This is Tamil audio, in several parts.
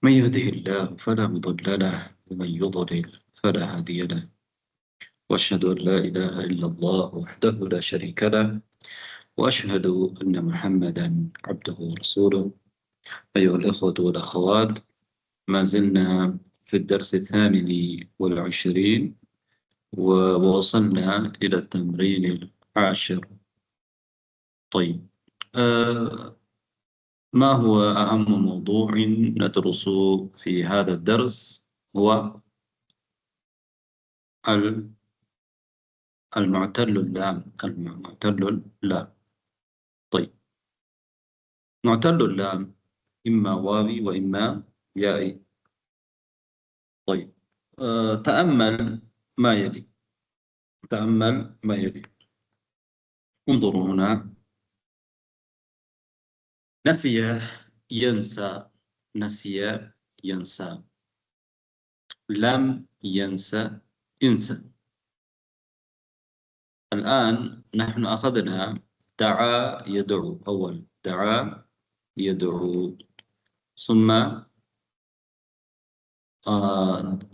من يهده الله فلا مضل له ومن يضلل فلا هادي له وأشهد أن لا إله إلا الله وحده لا شريك له وأشهد أن محمدا عبده ورسوله. أيها الإخوة والأخوات، ما زلنا في الدرس 28 ووصلنا إلى التمرين 10. طيب، ما هو أهم موضوع ندرس في هذا الدرس؟ هو المعتل اللام. طيب، معتل اللام إما واوي وإما يائي. طيب، تأمل ما يلي. انظروا هنا: نسي ينسى، نسي ينسى، لم ينسى انسى. الآن نحن أخذنا دعا يدعو، أول دعا يدعو، ثم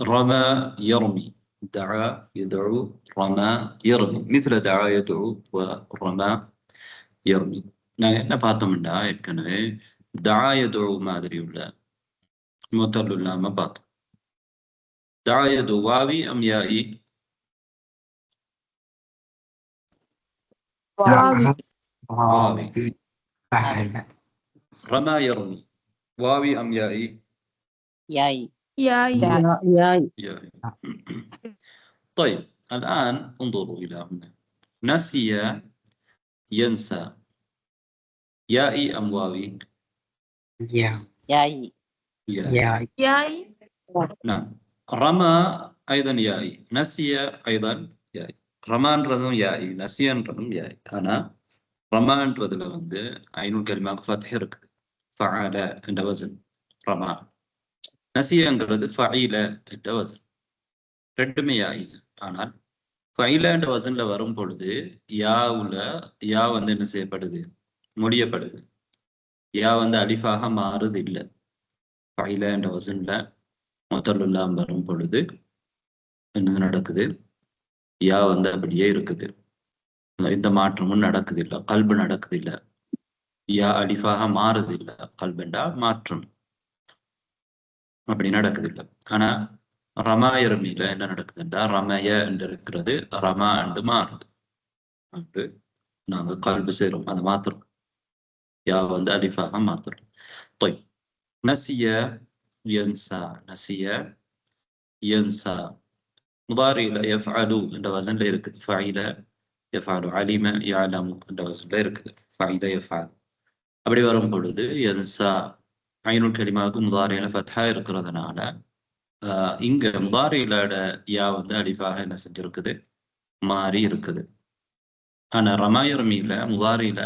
رمى يرمي. دعا يدعو، رمى يرمي، مثل دعا يدعو ورمى يرمي. نباتهم الله يمكن دعا يدعو ما أدري ولا معتل الله ما بات. دعا يدعو واوي أم يائي؟ واوي. رمى يرمي واوي أم يائي؟ ياي. يائي. طيب، الآن انظروا إلى هنا: نسي ينسى، يائي أم واوي؟ ياي. يائي. نعم. رمى أيضا يائي، نسي أيضا يائي. ரமான்றதும் யாய், நசியன்றதும் யாய். ஆனால் ரமான்றதுல ஐநூல் கலிமாவுக்கு ஃபத்ஹ் இருக்குது. ஃபஅல என்ற வசன் ரமா. நசியங்கிறது ஃபஇல என்ற வசன். ரெண்டுமே யாய். ஆனால் ஃபஇல என்ற வசன்ல வரும் பொழுது யாவுல யா என்ன செய்யப்படுது? முடியப்படுது. யா அலிஃபாக மாறுது இல்லை. ஃபஇல என்ற வசன்ல முதல்லாம் வரும் பொழுது என்ன நடக்குது? யா அப்படியே இருக்குது. எந்த மாற்றமும் நடக்குது இல்லை. கல்பு நடக்குது இல்லை. யா அலிஃபாக மாறுது இல்லை. கல்பெண்டா மாற்றம் அப்படி நடக்குது இல்லை. ஆனா ரமாயரமியில என்ன நடக்குதுன்றா, ரமய என்று இருக்கிறது ரமா என்று மாறுது. அன்று நாங்க கல்பு செய்றோம், அதை மாத்துறோம். யா அலிஃபாக மாத்துறோம். طيب، நசிய யன்சா, நசிய யன்சா. முதாரியில யஃஅலு என்ற வசன்ல இருக்குது. ஃபஇல யஃஅலு, அலிம யஅலமு என்ற வசன்ல இருக்குது. ஃபஇல யஃஅலு. அப்படி வரும் பொழுது யன்சா ஐநூல் கலிமாவுக்கு முதாரியில ஃபத்ஹா இருக்கிறதுனால இங்க முதாரியிலோட யா அலிஃபாக என்ன செஞ்சிருக்குது? மாறி இருக்குது. ஆனா ரமாயரமியில முதாரியில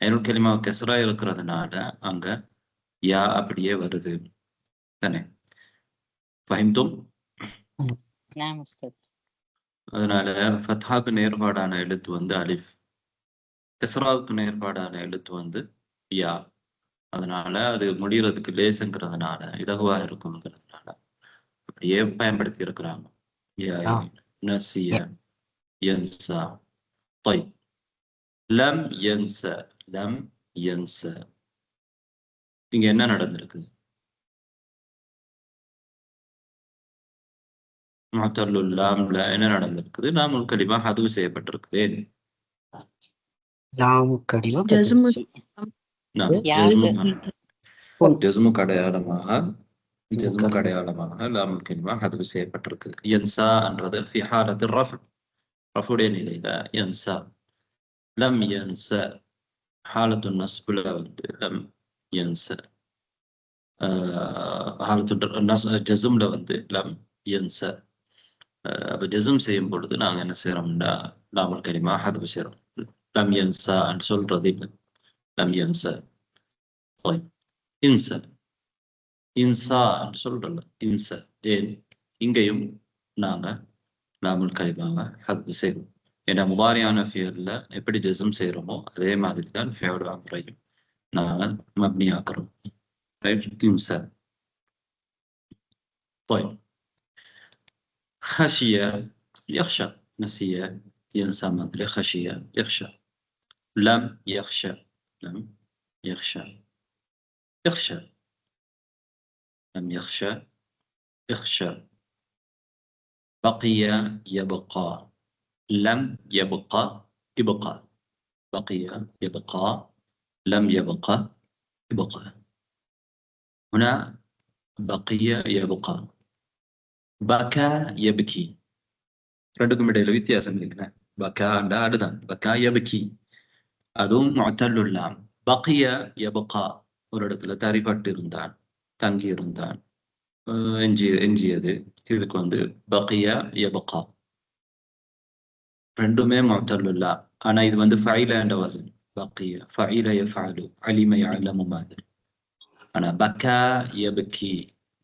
ஐநூல் கலிமாவுக்கு கெஸ்ரா இருக்கிறதுனால அங்க யா அப்படியே வருது தானே? ஃபஹிம்தும்? அதனால ஃபத்ஹாக்கு நேர்பாடான எழுத்து அலிஃப், கெஸ்ராவுக்கு நேர்பாடான எழுத்து யா. அதனால அது முடிகிறதுக்கு லேசுங்கிறதுனால, இலகுவாக இருக்குங்கிறதுனால அப்படியே பயன்படுத்தி இருக்கிறாங்க. நசிய யன்சா. طيب، லம் யன்ச, லம் யன்ச. இங்க என்ன நடந்திருக்கு? முஅத்தல்லுல் லாம்ல என்ன நடந்திருக்குது? லாமுல் கலிமா ஹதுவு செய்யப்பட்டிருக்குது. ஜஸ்முக்கு அடையாளமாக லாமுல் கலிமா ஹதுவு செய்யப்பட்டிருக்குது. யன்சா என்றது ஃபி ஹாலத்து ரஃபுடைய நிலையில யன்சா. லம் யன்ச ஹாலத்து நஸ்புல லம் யன்ச. ஹாலத்து ஜஸ்ம்ல லம் யன்ச. அப்ப ஜஸ்ம் செய்யும் பொழுது நாங்க என்ன செய்யறோம்னா லாமுல் கலிமா ஹதுவு செய்யறோம். லம் யன்சா என்று சொல்றது இல்லை. லம் யன்ச. இன்ச, இன்சா என்று சொல்றல, இன்ச. ஏன் இங்கேயும் நாங்க லாமுல் கலிமாவை ஹதுவு செய்வோம். ஏன்னா முதாரியான ஃபியல்ல எப்படி ஜஸ்ம் செய்யறோமோ அதே மாதிரி தான் ஃபியல் அம்ரையும் நாங்க மப்னி ஆக்குறோம். இன்ச. طيب خشية يخشى، نسي ينسى، ما أدري، خشية يخشى. لم يخشى، لم يخشى، يخشى، لم يخشى، يخشى. بقي يبقى، لم يبقى، يبقى. بقي يبقى، لم يبقى، يبقى. هنا بقي يبقى، بكى يبكي. ரெண்டுக்கும் இடையில வித்தியாசம் இருக்குல்ல. பக்காண்டா அதுதான், பக்கா யபக்கி, அதுவும் முஅத்தல்லுல்லாம். பக்கிய யபகா, ஒரு இடத்துல தரிபட்டு இருந்தான், தங்கி இருந்தான், எஞ்சியது. இதுக்கு வந்து பக்கிய யபகா, ரெண்டுமே முஅத்தல்லுல்லா. ஆனா இது வந்து ஃபைல என்ற வசன். பக்கிய ஃபைல யஃஅலு, அலிம யஅலமு மாதிரி. ஆனா பக்கா யபக்கி,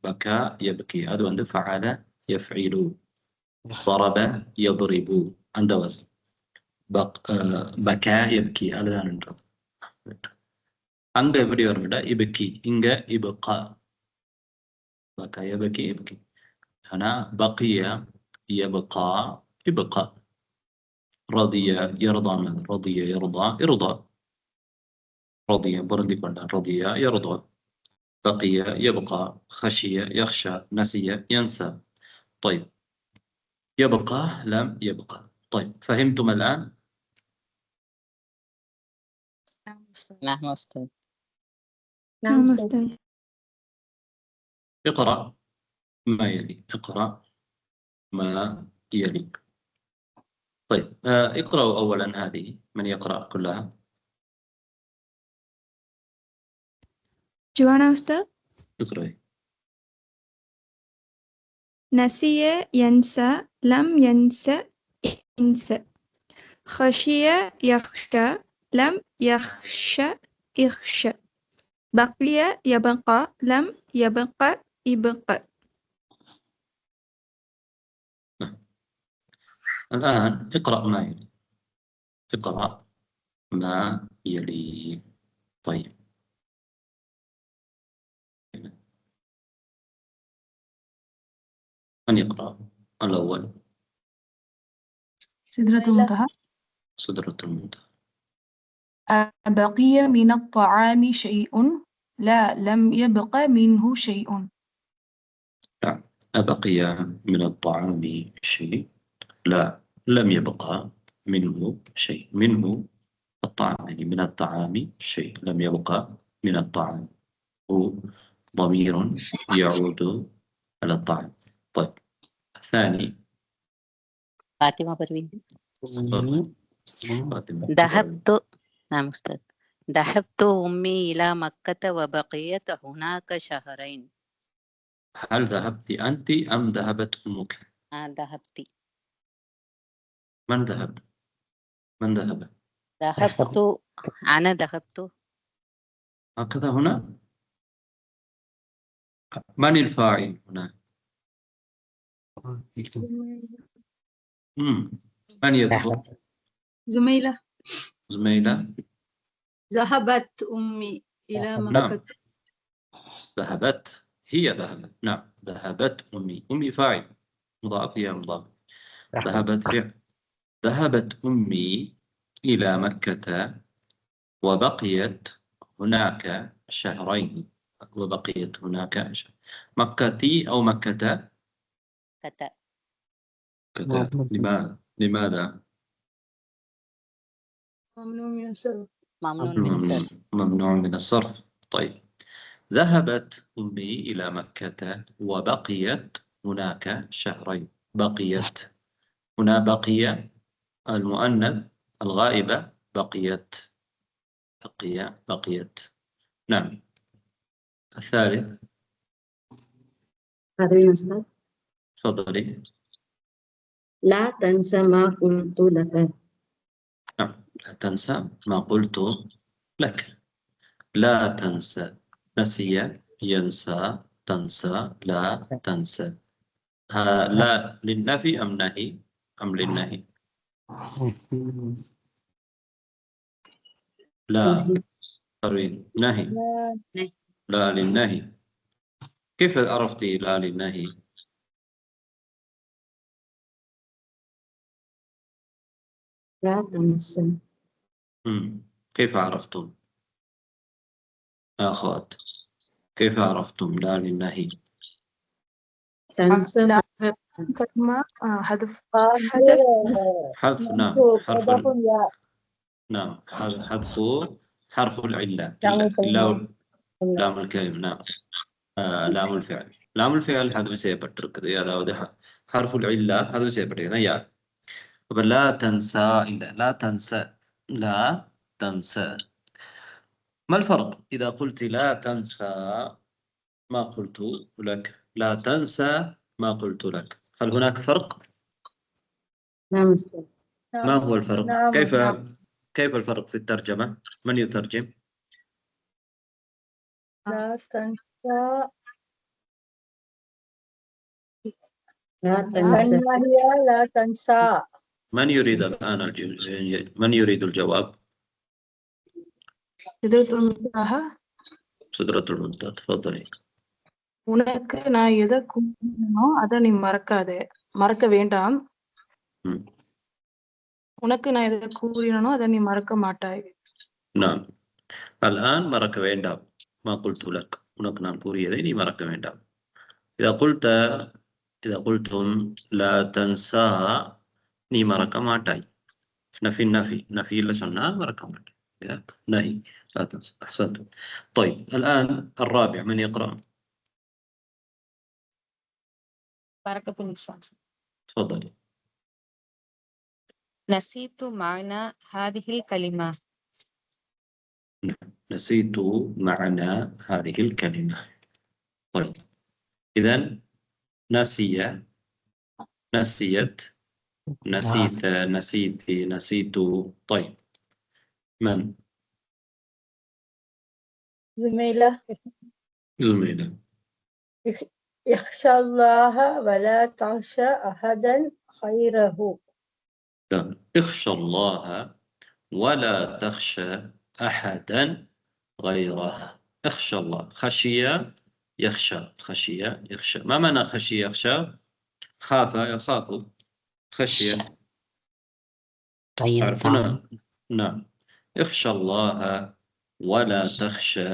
பக்கா யபக்கி அது வந்து ஃபஅல யஃஇலு, ضرب يضرب அந்த வசன். பக்கா யப்கி அதுதான்ன்றது. அங்க எப்படி வரும்டா இபக்கி, இங்க இபக்கா. பக்கா யபக்கி இபக்கி. ஆனா பக்கிய யபகா இபகா. رضي يرضى، من رضي يرضى ارضى. رضي برضي كنا، رضي يرضى. بقي يبقى، خشي يخشى، نسي ينسى. طيب يبقى، لم يبقى. طيب فهمتم الآن؟ نعم أستاذ. نعم أستاذ. اقرأ ما يلي، اقرأ ما يلي. طيب اقرأوا أولا هذه، من يقرأ كلها؟ جوانا أستاذ. اقرأي. نسي ينسى، لم ينسى ينسى. خشي يخشى، لم يخشى يخشى. بقي يبقى، لم يبقى يبقى. الآن اقرأ ما يلي، اقرأ ما يلي. طيب من يقرأ الأول؟ سدرة المنتهى. سدرة المنتهى. أبقي من الطعام شيء؟ لا، لم يبق منه شيء. نعم. أبقي من الطعام شيء؟ لا، لم يبقى منه شيء. منه الطعام، يعني من الطعام شيء، لم يبقى من الطعام. هو ضمير يعود على الطعام. طيب الثاني. فاطمة بروين. فاطمة. ذهبت، نعم أستاذ. ذهبت أمي إلى مكة وبقيت هناك شهرين. هل ذهبت أنت أم ذهبت أمك؟ ذهبت. من ذهب؟ من ذهب؟ ذهبت، أنا ذهبت. هكذا هنا؟ من الفاعل هنا؟ من يذهب؟ زميلة. زميلة. ذهبت أمي إلى نعم، مكة. ذهبت، هي ذهبت. نعم، ذهبت أمي. أمي فاعل مضاف، هي مضاف. ذهبت فعل. ذهبت أمي إلى مكة وبقيت هناك شهرين. وبقيت هناك مكتي أو مكة؟ كتا. لماذا؟ ممنوع من الصرف. ممنون من الصرف. ممنوع من الصرف. طيب ذهبت أمي إلى مكة وبقيت هناك شهرين. بقيت، هنا بقي المؤنث الغائبة، بقيت، بقيت. نعم. الثالث. تفضلي. لا تنسى ما قلت لك. نعم، لا تنسى ما قلت لك. لا تنسى، نسي ينسى، تنسى، لا تنسى. لا للنفي أم نهي أم للنهي؟ لا أريد نهي. لا للنهي. كيف عرفتي لا للنهي؟ لا تنسى. كيف عرفتم يا أخوات؟ كيف عرفتم لا للنهي؟ تنسى لا فتحة. كلمة حذف حذف حذف، نعم، منصوب حرف مضاف يا نعم، حذف حرف العلة، لام الكلمة. لام الكلمة، نعم. لام الفعل، لام الفعل حذف செய்யப்பட்டிருக்குது. அதாவது حرف العلة حذف செய்யப்பட்டிருக்குது. யா அப்ப لا تنسى இல்லை، لا تنسى، لا تنسى. ما الفرق إذا قلت لا تنسى ما قلت لك، لا تنسى ما قلت لك؟ هل هناك فرق؟ نعم أستاذ. ما هو الفرق؟ نعم. كيف الفرق في الترجمة؟ من يترجم؟ لا تنسى. لا تنسى. هي لا تنسى. من يريد الآن من يريد الجواب؟ سدرة المنتهى. سدرة المنتهى، تفضلي. உனக்கு நான் எதை கூறினோ அதை நீ மறக்காதே, மறக்க வேண்டாம். உனக்கு நான் எதை கூறினோ அதை நீ மறக்க மாட்டாய். نعم. الآن மறக்க வேண்டாம். ما قلت لك، உனக்கு நான் கூறியதை நீ மறக்க வேண்டாம். إذا قلتم لا تنسى நீ மறக்க மாட்டாய். نفي اللي சொன்னா மறக்க மாட்டாய். نهي لا تنسى. أحسنتم. طيب الآن الرابع، من يقرأ؟ بركة الإنسان. تفضلي. نسيت معنى هذه الكلمة. نسيت معنى هذه الكلمة. طيب إذن نسي، نسيت، نسيت، نسيتي، نسيت. طيب من؟ زميلة. زميلة. يخشى الله ولا تخشى أحدا خيره. اخشى الله ولا تخشى أحدا غيره. اخشى الله، خشية يخشى، خشية يخشى. ما معنى خشية يخشى؟ خاف يخاف، خشية تعرفون؟ نعم. اخشى الله ولا تخشى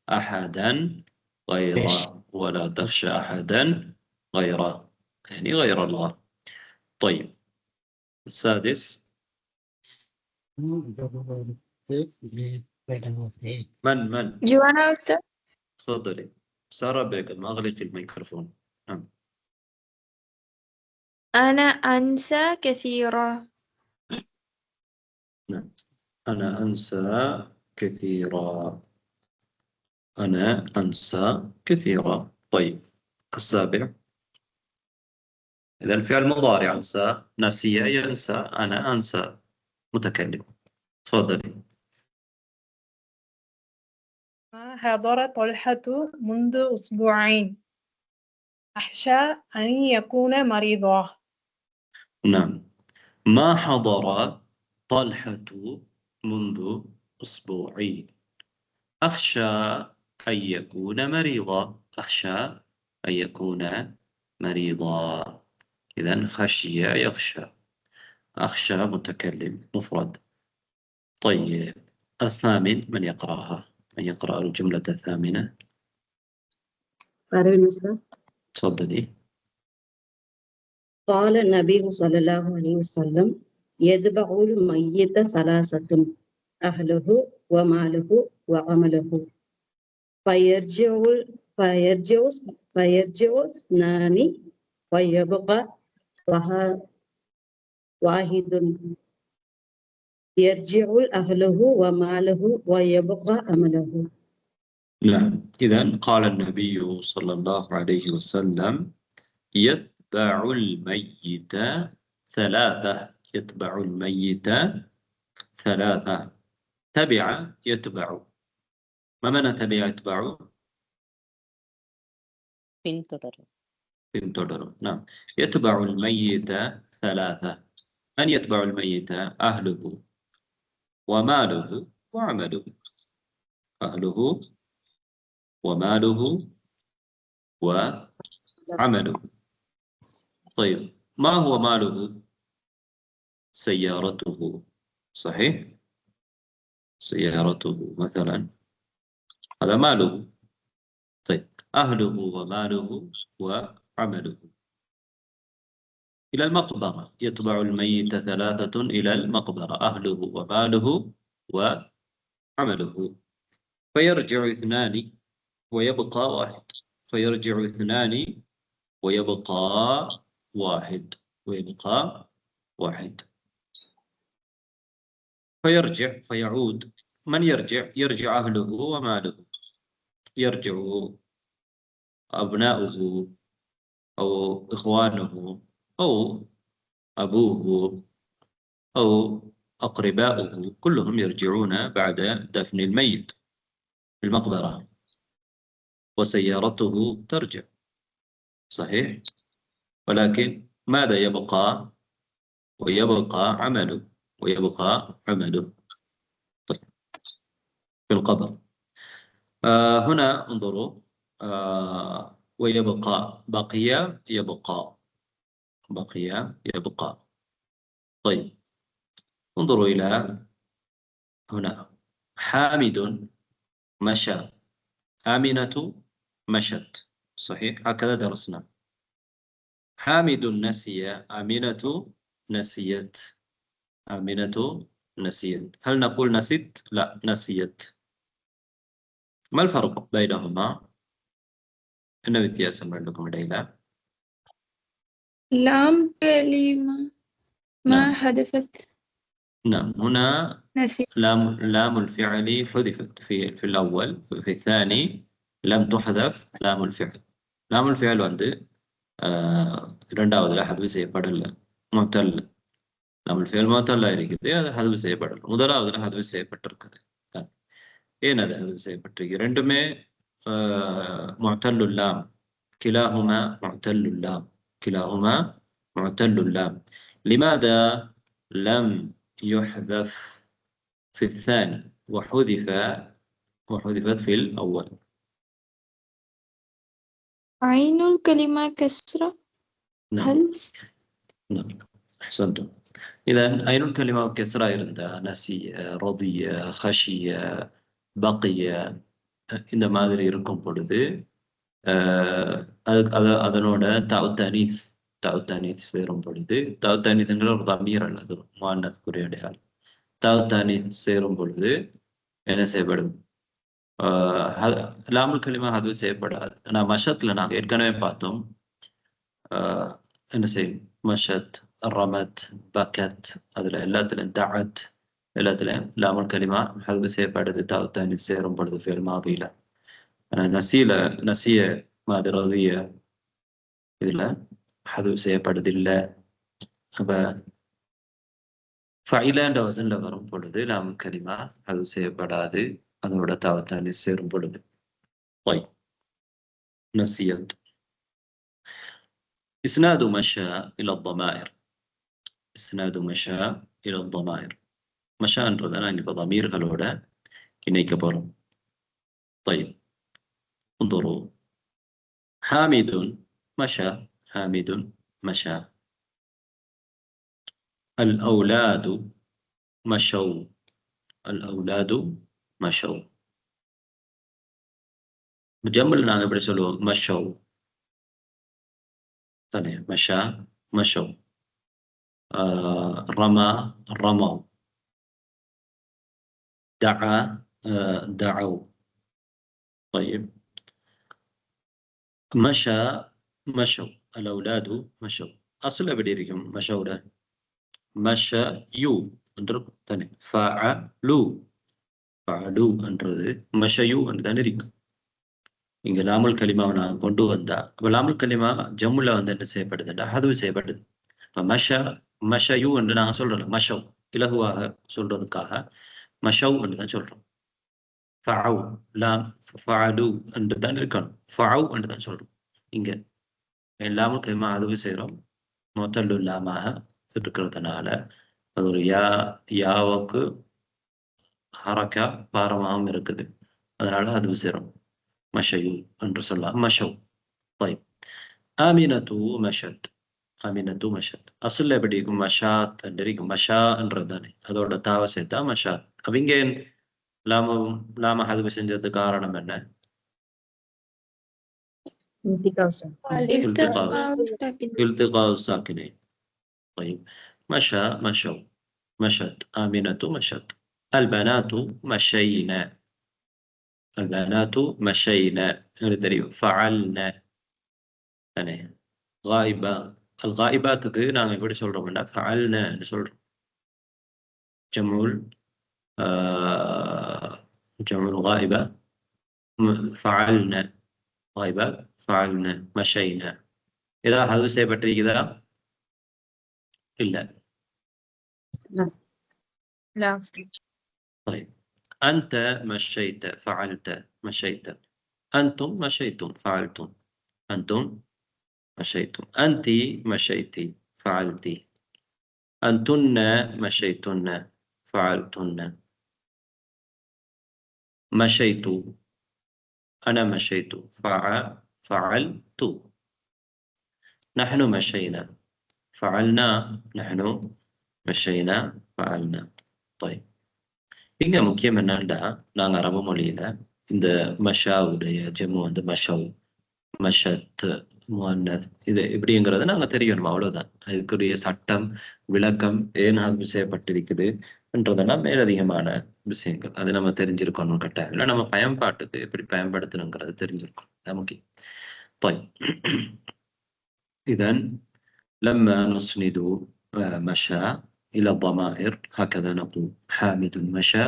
أحدا غيره، ولا تخشى أحدا غيره، يعني غير الله. طيب السادس، من؟ جوانا أستاذ. تفضلي سارة بيغم، أغلقي الميكروفون. نعم. أنا أنسى كثيرا. نعم، أنا أنسى كثيرا، أنا أنسى كثيرا. طيب السابع، إذا الفعل مضارع أنسى، نسي ينسى، أنا أنسى، متكلم. تفضلي. ما حضر طلحة منذ أسبوعين، أخشى أن يكون مريضا. نعم، ما حضر طلحة منذ أسبوعين، أخشى أن يكون مريضا، أخشى أن يكون مريضا. إذن خشي يخشى، أخشى متكلم مفرد. طيب الثامن، من يقرأها؟ من يقرأ الجملة الثامنة؟ تفضلي. قال النبي صلى الله عليه وسلم يتبع الميت ثلاثة: أهله وماله وعمله، فيرجع اثنان ويبقى واحد. يرجع أهله وماله ويبقى عمله. نعم، إذن قال النبي صلى الله عليه وسلم يتبع الميت ثلاثة، يتبع الميت ثلاثة. تبع يتبع، ما معنى تبع يتبع؟ பின்தொடரும். نعم، يتبع الميت ثلاثة. من يتبع الميت؟ أهله وماله وعمله، أهله وماله وعمله. طيب ما هو ماله؟ سيارته صحيح؟ سيارته مثلا هذا ماله. طيب أهله وماله وعمله. إلى المقبرة يتبع الميت ثلاثة إلى المقبرة، أهله وماله وعمله. فيرجع اثنان ويبقى واحد. فيرجع اثنان ويبقى واحد. ويبقى واحد. فيرجع فيعود. من يرجع؟ يرجع أهله وماله. يرجع أبناؤه أو إخوانه أو أبوه أو أقرباؤه، كلهم يرجعون بعد دفن الميت في المقبرة. وسيارته ترجع. صحيح؟ ولكن ماذا يبقى؟ ويبقى عمله. ويبقى عمله. طيب في القبر. هنا انظروا. ويبقى بقي يبقى. بقي يبقى. طيب انظروا إلى هنا. حامد مشى. آمنة مشت. صحيح؟ هكذا درسنا. حامد نسي. آمنة نسيت. آمنة نسيت. هل نقول نسيت؟ لا، نسيت. ما الفرق بينهما؟ إن വ്യത്യാസം عندكم ഇടയില. لام كلمة ما حذفت. نعم هنا نسي. لام الفعل حذفت في الأول. في الثاني لم تحذف لام الفعل. لام الفعل வந்து இரண்டாவதுல ஹذف செய்யப்படல. முத்தல். لام الفعل முத்தல்ல இருக்குது. அது ஹذف செய்யப்படல. முதலாவதுல ஹذف செய்யப்பட்டிருக்குது. ஏன் அது ஹذف செய்யப்பட்டிருக்கு? இரண்டுமே முத்தல்லுல் லாம். كلاهما معتل اللام. كلاهما معتل اللام. لماذا لم يحذف في الثاني وحذفت في الأول؟ عين الكلمة كسرة. نعم. هل نعم أحسنتم. إذا أين الكلمة كسرة இருந்தா نسي رضي خشي بقي இந்த மாதிரி இருக்கும் பொழுது அதனோட தாவுத்தானீஸ் சேரும் பொழுது, தாவுத்தானீஸ்ங்கிற ஒரு தமீர் அல்லது முஅன்னஸ் குறியடையால், தாவுத்தானீஸ் சேரும் பொழுது என்ன செய்யப்படும்? லாமுல் கலிமா அது செய்யப்படாது. ஆனால் மஷத்தில் நாங்கள் ஏற்கனவே பார்த்தோம். என்ன செய்யும்? மஷத், ரமத், பக்கத், அதில் எல்லாத்துலையும் தஅத், எல்லாத்துலையும் லாமுல் கலிமா அது செய்யப்படுது. தாவுத்தானீஸ் சேரும் பொழுது ஃபெயில் மாதியில். நசிய மாதிரி ரதிய இதில் ஹதுஃப் செய்யப்படுதில்லை. அப்போ ஃபைலாண்ட வசனில் வரும் பொழுது லாம் கலிமா ஹதுஃப் செய்யப்படாது. அதோட தாவத்தானி சேரும் பொழுது. நசியத். இஸ்னாது மஷா இல ضمائر. இஸ்னாது மஷா இல ضمائر. மஷான்றதை நாங்கள் இப்போ தமீர்களோட இணைக்க போகிறோம். طيب انظروا. حامد مشى. حامد مشى. الأولاد مشوا. الأولاد مشوا. بجمل நாங்கள் எப்படி சொல்லுவோம்? مشوا தானே. مشى مشوا. رمى رموا. دعا دعوا. طيب مشى مشوا. الأولاد مشوا. أصل எப்படி இருக்கும் மஷோட? மஷயு என்று தானே. ஃபஅலு. ஃபஅலு என்றது மஷயு என்று தானே இருக்கும். இங்கே லாமுல் கலிமாவை நான் கொண்டு வந்தா, அப்போ லாமுல் கலிமா ஜம்முல வந்து என்ன செய்யப்படுதுன்னா ஹதுஃப் செய்யப்படுது. இப்போ மஷயு என்று நாங்கள் சொல்கிறோம். மஷவ் இலகுவாக சொல்றதுக்காக மஷவ் என்று தான் சொல்கிறோம். ஃபஅவ் லாம் ஃபஅலு என்று தான் இருக்கணும். ஃபஅவ் என்று தான் சொல்கிறோம். இங்கே லாமுல் கலிமா ஹதுஃப் செய்கிறோம். முஅத்தல்லு லாமாக இருக்கிறதுனால அது ஒரு யாவுக்கு ஹரக்கா பாரமாகவும் இருக்குது. அதனால ஹதுஃப் செய்கிறோம். மஷயு என்று சொல்லலாம். மஷவ். طيب آمنة مشت. ஆமினத்து மஷத். அசுல்ல எப்படி இருக்கும்? மஷாத் இருக்கும். மஷான்றது தானே, அதோட தாவை சேர்த்தா மஷாத். அவங்க லாம ஹதுவு செஞ்சது காரணம் என்ன? இல்திகாஉ சாக்கினைன். طيب مشى مشوا مشت آمنة مشت البنات مشينا البنات مشينا فعلنا يعني غائبة الغائبات நாங்கள் எப்படி சொல்றோம்னா فعلنا சொல்றோம். جمع الغائبة فعلنا غائبات فعلنا مشينا. إذا هذا செய்யப்பட்டிருக்குதா? إلا لا. طيب أنت مشيت فعلت مشيت. أنتم مشيتم فعلتم أنتم مشيتم. أنت مشيتي فعلتي. أنتن مشيتن فعلتن. مشيت أنا مشيت فعلت. نحن مشينا فعلنا نحن مشينا فعلنا. طيب இங்க முக்கியம் என்னன்னா, நாங்க அரபு மொழியில இந்த மஷாவுடைய ஜெம்மு வந்து மஷவ், மஷத், முஅன்னத் இது எப்படிங்கிறத நாங்க தெரியணும், அவ்வளவுதான். அதுக்குரிய சட்டம் விளக்கம் ஏன் அது செய்யப்பட்டிருக்குது என்றதெல்லாம் மேலதிகமான விஷயங்கள் அது நம்ம தெரிஞ்சிருக்கணும் கட்டாயம். இல்லை நம்ம பயன்பாட்டுக்கு எப்படி பயன்படுத்தணுங்கிறது தெரிஞ்சிருக்கணும், அது முக்கியம். طيب إذا لما نسند مشى إلى الضمائر هكذا نقول: حامد مشى،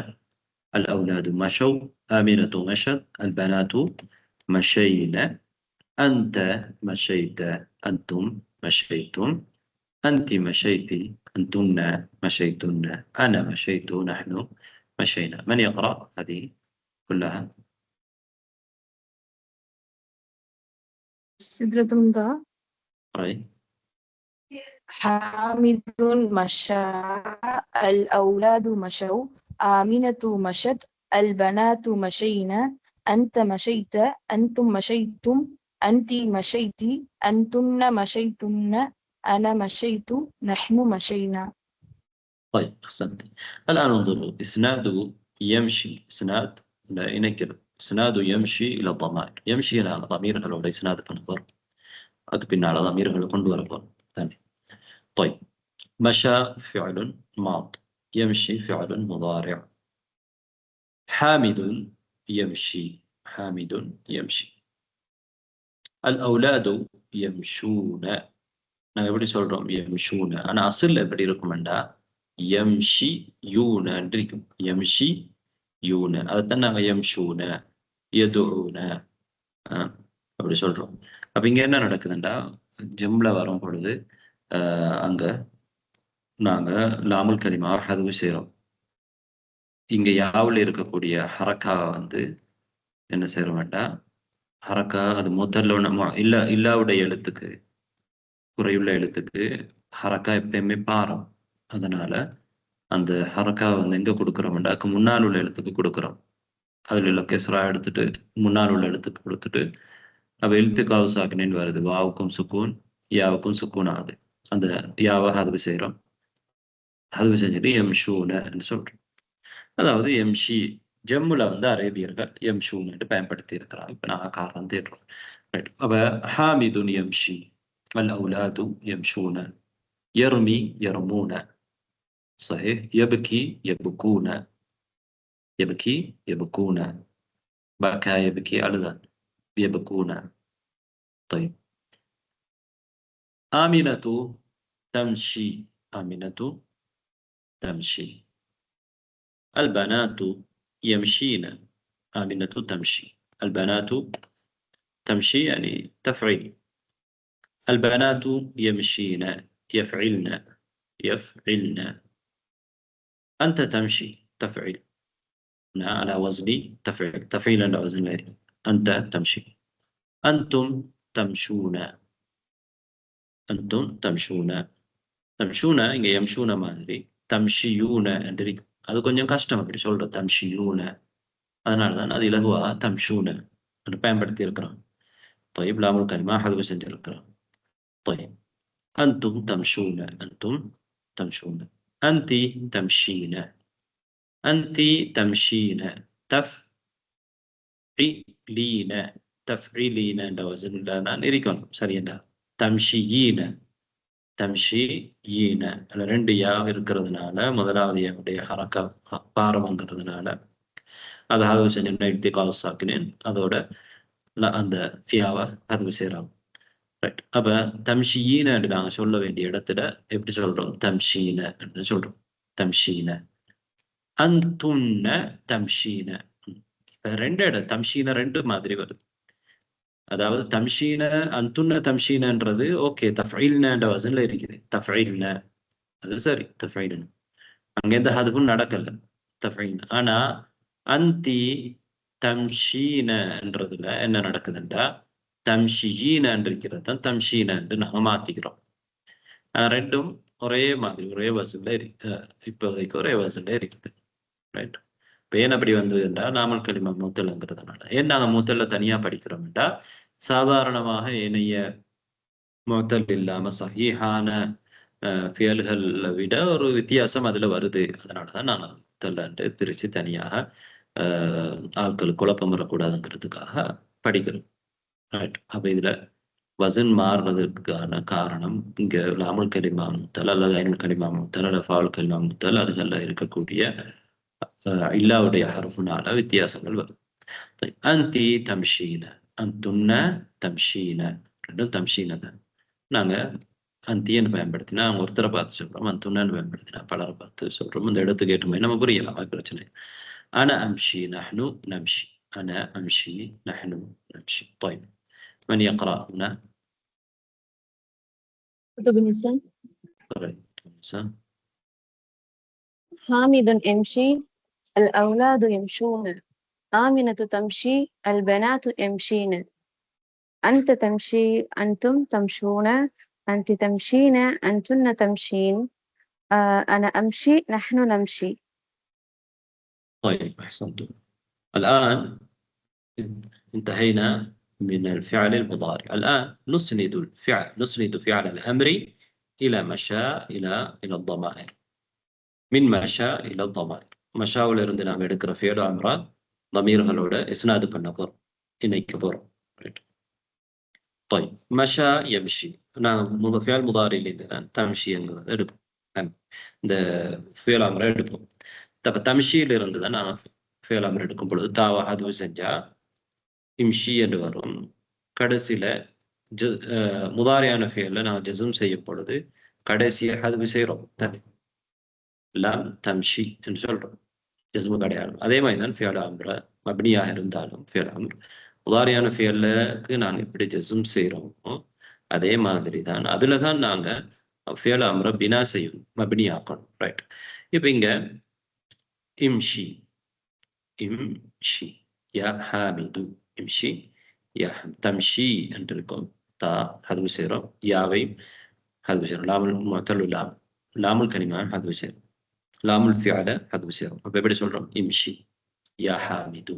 الأولاد مشوا، آمنة مشت، البنات مشينا، أنت مشيت، أنتم مشيتم، أنت مشيتي، أنتن مشيتن، أنا مشيت، نحن مشينا. من يقرأ هذه كلها؟ سدرة المنتهى. حامد مشى، الأولاد مشوا، آمنة مشت، البنات مشينا، أنت مشيت، أنتم مشيتم، أنت مشيتي، أنتن مشيتن، أنا مشيت، نحن مشينا. طيب أحسنت. الآن انظروا، إسناد يمشي، إسناد لا ينكر، إسناد يمشي إلى الضمائر، يمشي إلى ضمير ولا إسناد فنظر أكبرنا على ضمير كل ورقة ثاني. طيب مشى فعل ماض، يمشي فعل مضارع. حامد يمشي، حامد يمشي. الأولاد يمشون، நான் எப்படி சொல்றோம்? يمشون. ஆனா அசல் எப்படி இருக்கும்டா يمشي யூன இருக்கும், يمشي யூன, அதைத்தான் நாங்க يمشون يدعون அப்படி சொல்றோம். அப்ப இங்க என்ன நடக்குதுண்டா, ஜம்ல வரும் பொழுது அங்க நாங்க லாமுல் கலிமாவை ஹதுவு செய்யறோம். இங்க யாவில் இருக்கக்கூடிய ஹரக்காவை வந்து என்ன செய்யறோம்டா, ஹரக்கா அது முதல்ல இல்லாவுடைய எழுத்துக்கு, குறையுள்ள எழுத்துக்கு ஹரக்கா எப்பயுமே பாரம். அதனால அந்த ஹரக்கா வந்து எங்க கொடுக்குறோம்டா, முன்னால் உள்ள எழுத்துக்கு கொடுக்குறோம். அதுல உள்ள கெஸ்ரா எடுத்துட்டு முன்னால் உள்ள எழுத்துக்கு கொடுத்துட்டு அப்ப இல்திகாஉ சாக்கினைன் வருது, வாவுக்கும் சுக்கூன் யாவுக்கும் சுக்கூன் ஆகுது. அந்த யாவை ஹதுவு செய்யறோம், ஹதுவு செஞ்சுட்டு எம்ஷூன்னு சொல்றோம். அதாவது எம்ஷி ஜம்முல வந்து அரேபியர்கள் எம்ஷூன்னு பயன்படுத்தி இருக்கிறாங்க. இப்ப நாங்க காரணம் தேடுறோம். அப்ப ஹாமிதுன் எம்ஷி، الأولاد يمشون، يرمي يرمون، صحيح. يبكي يبكون، يبكي يبكون، بكى يبكي أيضا يبكون. طيب آمنة تمشي، آمنة تمشي. البنات يمشين، آمنة تمشي، البنات تمشي يعني تفعل. البنات يمشين يفعلن، يفعلن. أنت تمشي تفعل على وزن تفعل، تفعيل على وزن غير. أنت تمشي. أنتم تمشون، أنتم تمشون. تمشون இங்க يمشون மாதிரி تمشيون என்று அது கொஞ்சம் கஷ்டம் அப்படி சொல்ற تمشيون. அதனாலதான் அது இலகுவா تمشون பயன்படுத்தி இருக்கிறோம். طيب லாமுல் கலிமா ஹதுவு செஞ்சிருக்கிறோம். طيب أنتم تمشون. أنتم تمشون. أنت تمشين. أنت تمشين. تفعلين. تفعلين என்ற வசனத்துல தான் இருக்கணும். சரியா? தம்ஷியீன. தம்ஷியீன. அதுல 2 யா இருக்கிறதுனால முதலாவது யாவுடைய ஹரக்கா பாரம்ங்கிறதுனால அதை ஹதவு செஞ்சோம்னா இல்திகா சாக்கினேன் அதோட அந்த யாவை ஹதவு செய்யறோம். ரைட். அப்ப தம்ஷியீன நாங்க சொல்ல வேண்டிய இடத்துல எப்படி சொல்றோம்? தம்ஷீன சொல்றோம். தம்ஷீன. அந்துன்ன தம்ஷீன. இப்ப 2 இடம் தம்ஷீன 2 மாதிரி வருது. அதாவது தம்ஷீன அந்துன்ன தம்ஷீனன்றது ஓகே தஃபீல்னன்ற வசன்ல இருக்குது. தஃபீல்ன அது சரி. தஃபீல்ன அங்க எந்த ஹதுவும் நடக்கல. தஃபீல்ன. ஆனா அந்தி தம்ஷீனன்றதுல என்ன நடக்குதுன்றா தம்ஷியீனன்று இருக்கிறது தான் தம்ஷீனன்று நாங்க மாத்திக்கிறோம். 2ம் ஒரே மாதிரி ஒரே வசன்ல இப்போதைக்கு ஒரே வசன்ல இருக்குது. ரைட். இப்போ ஏன் அப்படி வந்ததுன்றா நாமல் கலிமா மூத்தல்ங்கிறதுனால. ஏன் நாங்கள் மூத்தல்ல தனியா படிக்கிறோம்டா சாதாரணமாக ஏனைய மூத்தல் இல்லாம சஹீஹான ஃபியல்களை விட ஒரு வித்தியாசம் அதுல வருது. அதனாலதான் நாங்கள் மூத்தல்ல பிரிச்சு தனியாக ஆட்கள் குழப்பம் வரக்கூடாதுங்கிறதுக்காக படிக்கிறோம். ரைட். அப்ப இதுல வசன் மாறுறதுக்கான காரணம் இங்க லாமுல் கலிமா முத்தல் அல்லது ஐனுல் கலிமா முத்தல் அல்லது ஃபாவுல் கலிமா முத்தல் அதுகள்ல இருக்கக்கூடிய இல்லாவுடைய ஹர்ஃபுனால வித்தியாசங்கள் வருது. அந்தி தம்ஷீன. அந்துன்ன தம்ஷீன. 2ம் தம்ஷீன தான். நாங்க அந்தியன்னு பயன்படுத்தினா அவங்க ஒருத்தரை பார்த்து சொல்றோம். அந்துன்னு பயன்படுத்தினா பலரை பார்த்து சொல்றோம். இந்த இடத்துக்கு ஏற்ற மாதிரி நம்ம புரியலாம். அது பிரச்சனை. أنا أمشي نحن نمشي. أنا أمشي نحن نمشي. طيب من يقرأ هنا؟ حامد يمشي. الأولاد يمشون. آمنة تمشي. البنات يمشين. أنت تمشي. أنتم تمشون. أنت تمشين. أنتن تمشين. أنا أمشي. نحن نمشي. طيب أحسنتم. الآن انتهينا من الفعل المضارع. الآن نسند فعل الأمر إلى مشى إلى الضمائر. من مشى إلى الضمائر. مشاவில் இருந்து நாம் எடுக்கிற ஃபேல் அம்ரா ضميرகளோட இஸ்னாது பண்ண போறோம். இணைக்க போறோம். ரைட். طيب مشى يمشي. நான் ஃபேல் முதாரியிலிருந்து தான் தம்ஷிங்கிறத எடுப்போம். இந்த ஃபேல் அம்ரா எடுப்போம். தம்ஷியில இருந்து தான் நான் ஃபேல் அம்ரா எடுக்கும் பொழுது தாவா ஹதுவு செஞ்சா இம்ஷி என்று வரும். கடைசியில முதாரியான ஃபேல்ல நான் ஜஸ்ம் செய்யும் பொழுது கடைசியை ஹதுவு செய்யறோம். லாம் தம்ஷி என்று சொல்றோம். ஜஸ்மு கிடையாது. அதே மாதிரி தான் ஃபேல் அம்ரா மப்னியாக இருந்தாலும் ஃபேல் அம்ர் முதாரியான ஃபேலுக்கு நாங்க எப்படி ஜஸ்ம் செய்யறோமோ அதே மாதிரி தான் அதுல தான் நாங்க ஃபேல் அம்ரா பினா செய்யணும், மப்னி ஆக்கணும். ரைட். இப்ப இங்க இம்ஷி இம்ஷி யா ஹாமிது இம்ஷி யா தம்ஷி என்று இருக்கும். தா ஹதுவு செய்யறோம். யாவை ஹதுவு செய்யறோம். லாமுல் கலிமா ஹதுவு செய்யறோம். லாமுல் ஃபிஅல ஹதுவு செய்யறோம். அப்ப எப்படி சொல்றோம்? இம்ஷி யா ஹாமிது.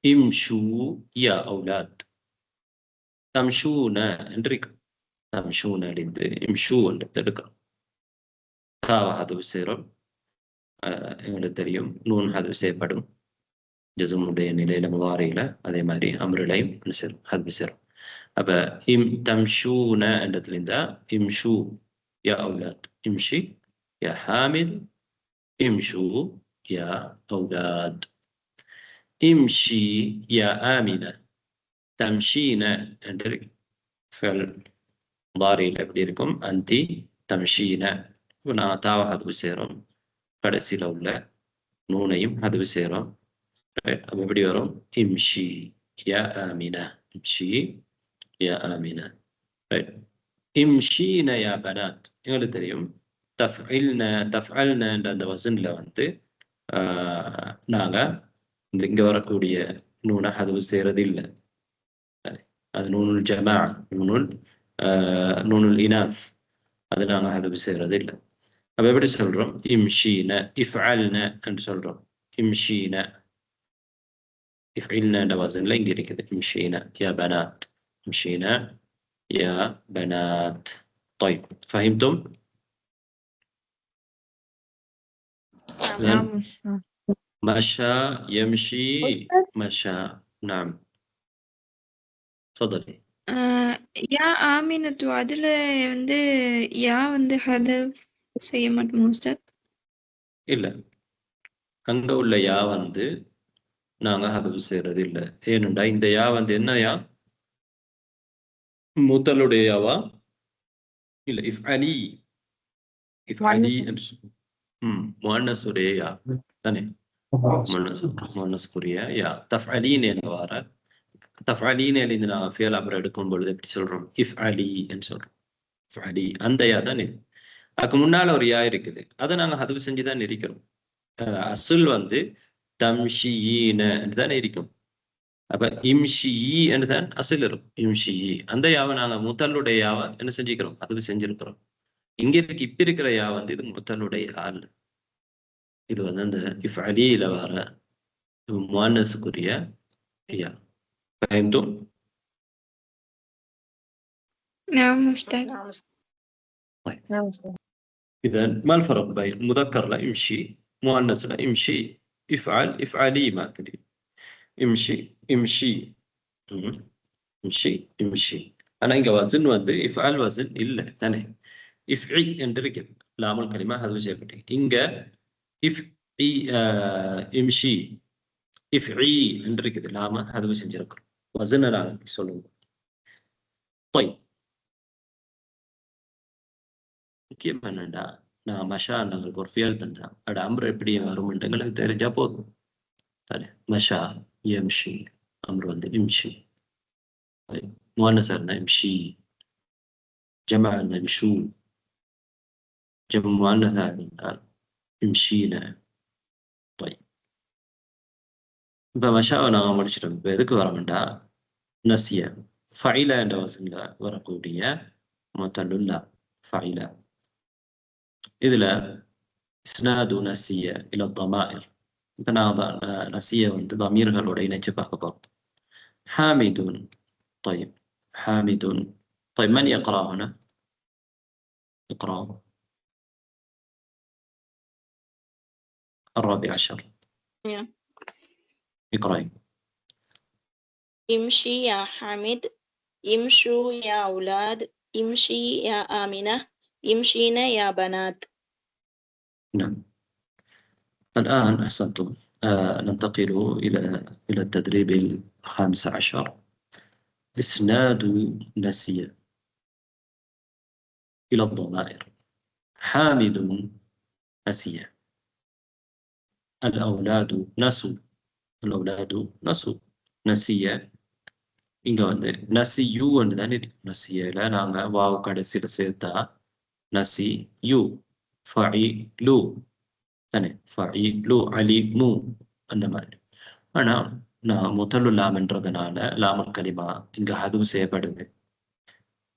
இம்ஷு யா அவுலாத். தம்ஷூன என்று இருக்கும். தம்ஷூன அடிந்து இம்ஷு என்று எடுக்கிறோம். தாவை ஹதுவு செய்யறோம். எங்களுக்கு தெரியும் நூன் ஹதுவு செய்யப்படும். ஜஸ்முடைய நிலையில முதாரியில அதே மாதிரி அம்ரிலையும் ஹதுவு செய்யறோம். அப்ப தம்ஷூன என்றதுல இருந்தா இம்ஷு யா அவுலாத். இம்ஷி யா ஹாமித். இம்ஷு யா அவுலாத். இம்ஷி யா ஆமின. தம்ஷீன என்று முதாரியில எப்படி இருக்கும்? அந்தி தம்ஷீன. நான் தாவ ஹதுவு செய்யறோம். கடைசியில உள்ள நூனையும் ஹதுவு செய்யறோம். அப்ப எப்படி வரும்? இம்ஷி யா ஆமின. இம்ஷி யா ஆமின. இம்ஷீன யா பனாத். எங்களுக்கு தெரியும் தஃஅல்ன என்ற அந்த வசன்ல வந்து நாங்க இங்க வரக்கூடிய நூனை ஹதுவு செய்யறது இல்லை. அது நூனுல் ஜமா, நூனுல் இனாஃப், அது நாங்க ஹதுவு செய்யறது இல்லை. அப்ப எப்படி சொல்றோம்? இம்ஷீன இஃஅல்ன என்று சொல்றோம். இம்ஷீன இஃஅல்ன என்ற வசன்ல இங்க இருக்குது. இம்ஷீன யா பனாத். இம்ஷீன யா பனாத். طيب فهمتم؟ نعم أستاذ. مشى يمشي أستاذ مشى. نعم تفضلي. யா ஆமினத்து அதுல வந்து யா வந்து ஹதப் செய்ய மாட்டோம் உஸ்தாத். இல்லை, அங்க உள்ள யா வந்து நாங்க ஹதவு செய்யறது இல்லை. ஏனென்றா இந்த யா வந்து என்ன யா? முதலுடைய யாவா? இல்லை, இஃப் அலி. இஃப் அலி முஅன்னஸுடைய யா தானே? முஅன்னஸுக்குரிய யா. தஃஅலீன் வர தஃஅலீன் இருந்து நான் ஃபியல் அப்புறம் எடுக்கும் பொழுது எப்படி சொல்றோம்? இஃப் அலி என்று சொல்றோம். இஃப் அலி அந்த யா தான் இது. அதுக்கு முன்னால ஒரு யா இருக்குது, அதை நாங்க ஹதவு செஞ்சுதான் இருக்கிறோம். அசுல் வந்து தம்ஷியீன என்றுதான் இருக்கும். அப்ப இம்ஷி என்றுதான் அசுல் இருக்கும். இம்ஷி அந்த யாவை நாங்க முதலுடைய யாவை என்ன செஞ்சுக்கிறோம்? ஹதவு செஞ்சிருக்கிறோம். இங்க இருக்கு இப்ப இருக்கிற யா வந்து இது முதலுடைய யா இல்ல. இது வந்து அந்த இஃப் அலியில வர முஅன்னஸுக்குரிய யா. ஃபஹம்தும்? نعم أستاذ. نعم أستاذ. إذا ما الفرق بين مذكر لا يمشي مؤنث لا يمشي افعل افعلي ما تدري امشي امشي امشي امشي أنا إنك وزن ود افعل وزن إلا ثاني افعي عندك لام الكلمة هذا شيء بدي إنك افعي امشي افعي عندك لام هذا بس نجرك وزن لا يسولون. طيب முக்கியமா என்னண்டா, நான் மஷா நாங்களுக்கு ஒரு ஃபியல் தந்தா அட அம்ரு எப்படி வரும்னு எங்களுக்கு தெரிஞ்சா போதும் தானே. மஷா யம்ஷி, அம்ரு வந்து இம்ஷி. முஅன்னஸா இருந்தா இம்ஷி, ஜமா இருந்தா இம்ஷூ, ஜமா முஅன்னஸா இருந்தால் இம்ஷீன. இப்ப மஷாவை நாங்கள் முடிச்சிட்டோம். இப்போ எதுக்கு வரோம்டா, நசிய ஃபைல என்ற வசன்ல வரக்கூடிய முதலுல்லா ஃபைல. இதுல இஸ்னாது நசிய இல தமாயிர். இப்ப நான் நசிய வந்து தமீர்களோட இணைச்சு பார்க்க போறோம். حامدون. طيب حامدون. طيب من يقرأ هنا؟ اقرأ. 14. اقرأي. امشي يا حامد، امشوا يا أولاد، امشي يا آمنة، يمشين يا بنات. نعم. الآن أحسنتم. ننتقل إلى التدريب 15. إسناد نسي إلى الضمائر. حامد نسي، الأولاد نسوا، الأولاد نسوا، نسي இங்க வந்து நசி யூ தானே நசியல நாங்க வாவ் கடைசியில சேர்த்தா நசி யூ ஃபஇ லு தானே, ஃபஇ லு அலி மு அந்த மாதிரி. ஆனா நான் முதலு லாம்ன்றதுனால லாமுல் கலிமா இங்க ஹதுவு செய்யப்படுது.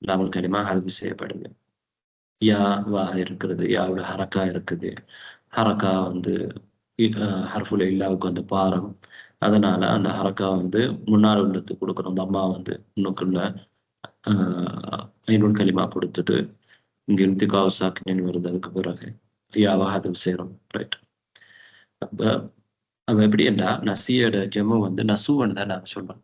லாமுல் கலிமா ஹதுவு செய்யப்படுது. யா வாக இருக்கிறது, யாவோட ஹரக்கா இருக்குது. ஹரக்கா வந்து ஹர்ஃபுல் இல்லாவுக்கு வந்து பாரம். அதனால அந்த ஹரக்கா வந்து முன்னால் உள்ளது கொடுக்குறோம். அந்த அம்மா வந்து இன்னுக்குள்ள ஐநூல் களிமா கொடுத்துட்டு இங்க இன்திகாவு சாக்கினின்னு வருது. அதுக்கு பிறகு யாவா ஹதவு செய்யறோம். ரைட். அப்ப எப்படி என்றா நசியோட ஜெம்மு வந்து நசுன்னு தான் நாங்கள் சொல்றோம்.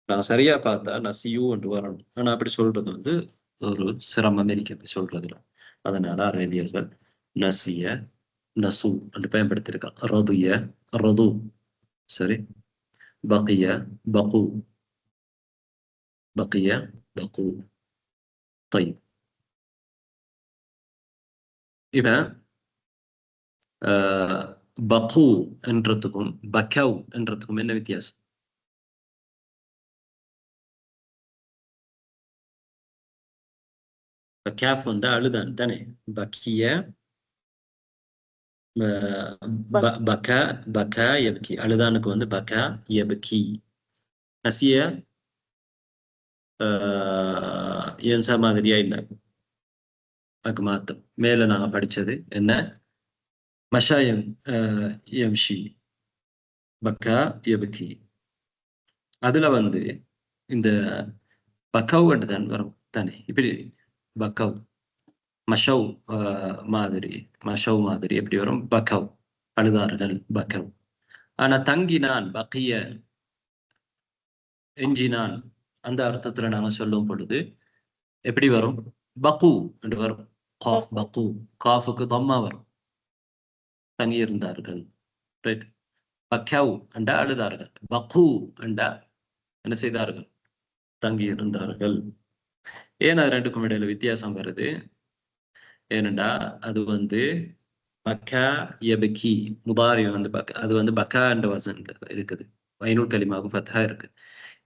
நாங்கள் சரியா பார்த்தா நசியூ என்று வரணும். ஆனா அப்படி சொல்றது வந்து ஒரு சிரமம் இருக்கிறது சொல்றதுல. அதனால அரேபியர்கள் நசிய நசு என்று பயன்படுத்தியிருக்கான். ரதுய ரது, சரி. பகிய பகு, பகிய பகு. طيب இவ பகு என்றதுக்கும் பக்கவ் என்றதுக்கும் என்ன வித்தியாசம்? கேஃப் வந்து அழுதான் தானே. பக்கிய பக்கா பக்கா எபக்கி. அழுதானுக்கு வந்து பக்கா எபக்கி. நசிய என்சா மாதிரியா இல்லை. அதுக்கு மாத்தம் மேல நாங்க படிச்சது என்ன? மஷா எம்ஷி பக்கா எபக்கி. அதுல வந்து இந்த பக்கவ் தான் வரும் தானே. இப்படி பக்கவ் மஷவ் மாதிரி எப்படி வரும்? பக்கவ், அழுதார்கள், பக்கவ். ஆனா தங்கினான், பக்கிய, எஞ்சினான், அந்த அர்த்தத்துல நாங்க சொல்லும் பொழுது எப்படி வரும்? பக்கு என்று வரும். காஃப், பக்கு, காஃபுக்கு தம்மா வரும். தங்கி இருந்தார்கள். ரைட். பக்கவ் என்றா அழுதார்கள், பக்கு என்றா என்ன செய்தார்கள்? தங்கி இருந்தார்கள். ஏன் அது ரெண்டுக்கும் இடையில வித்தியாசம் வருது? ஏனென்றா அது பக்கா யபகி முதாரி அது பக்கா என்ற வசன் இருக்குது. ஐநூல் கலிமாவுக்கு ஃபத்ஹா இருக்கு.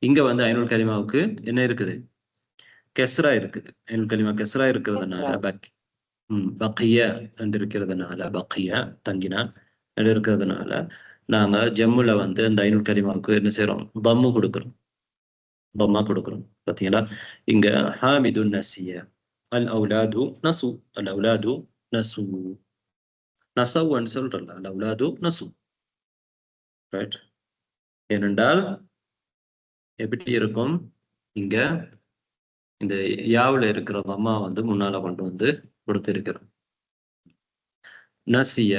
இங்க ஐநூல் கலிமாவுக்கு என்ன இருக்குது? கெஸ்ரா இருக்குது. ஐநூல் கலிமா கெஸ்ரா இருக்கிறதுனால பக்கிய என்று இருக்கிறதுனால, பக்கிய தங்கினான் என்று இருக்கிறதுனால நாங்க ஜம்முல அந்த ஐநூல் கலிமாவுக்கு என்ன செய்யறோம்? தம்மு கொடுக்கிறோம், தம்மா கொடுக்கிறோம். பாத்தீங்களா? இங்க ஹாமிதுன் நசிய, அல் அவுலாது நசு, அல் அவுலாது நசு, நசவுன்னு சொல்றல, அல் அவுலாது நசு. ரைட். ஏனென்றால் எப்படி இருக்கும்? இங்க இந்த யாவுல இருக்கிற அம்மா முன்னால கொண்டு கொடுத்திருக்கிறோம். நசிய,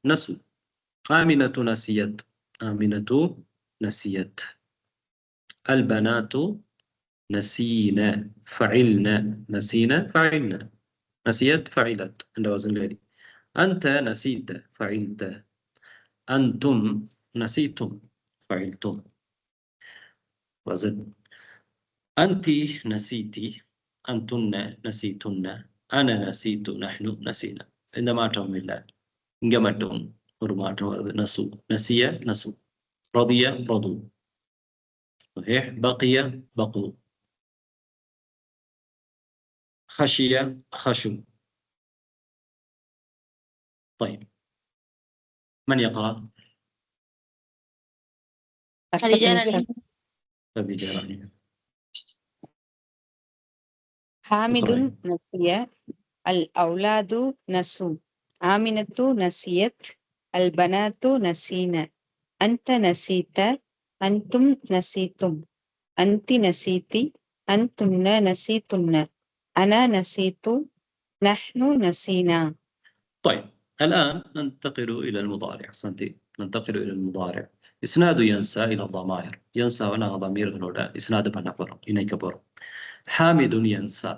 நசு. ஆமினத்து நசியத், ஆமினத்து நசியத். அல் பனாத்து நசீன, ஃபஇல்ன, நசீன ஃபஇல்ன, நசியத் ஃபஇலத் என்ற வசனங்கள். أنت نسيت فعلت، أنتم نسيتم فعلتم. وزن. أنت نسيتي، أنتن نسيتن، أنا نسيت، نحن نسينا. இந்த மாற்றம் இல்லை. இங்க மட்டும் ஒரு மாற்றம் வருது. நசு, நசிய, நசு. ரதிய, ரது. பகிய, பகு. خشية، خشوا. طيب، من يقرأ؟ خديجة عليه. خديجة عليه. حامد نسي، الأولاد نسوا، آمنة نسيت، البنات نسين، أنت نسيت، أنتم نسيتم، أنت نسيتي، أنتن نسيتن، أنا نسيت، نحن نسينا. طيب، الآن ننتقل إلى المضارع. أحسنتي. ننتقل إلى المضارع. إسناد ينسى إلى الضمائر. ينسى وأنا ضمير غنودا إسناد بنفر إنك بر. حامد ينسى،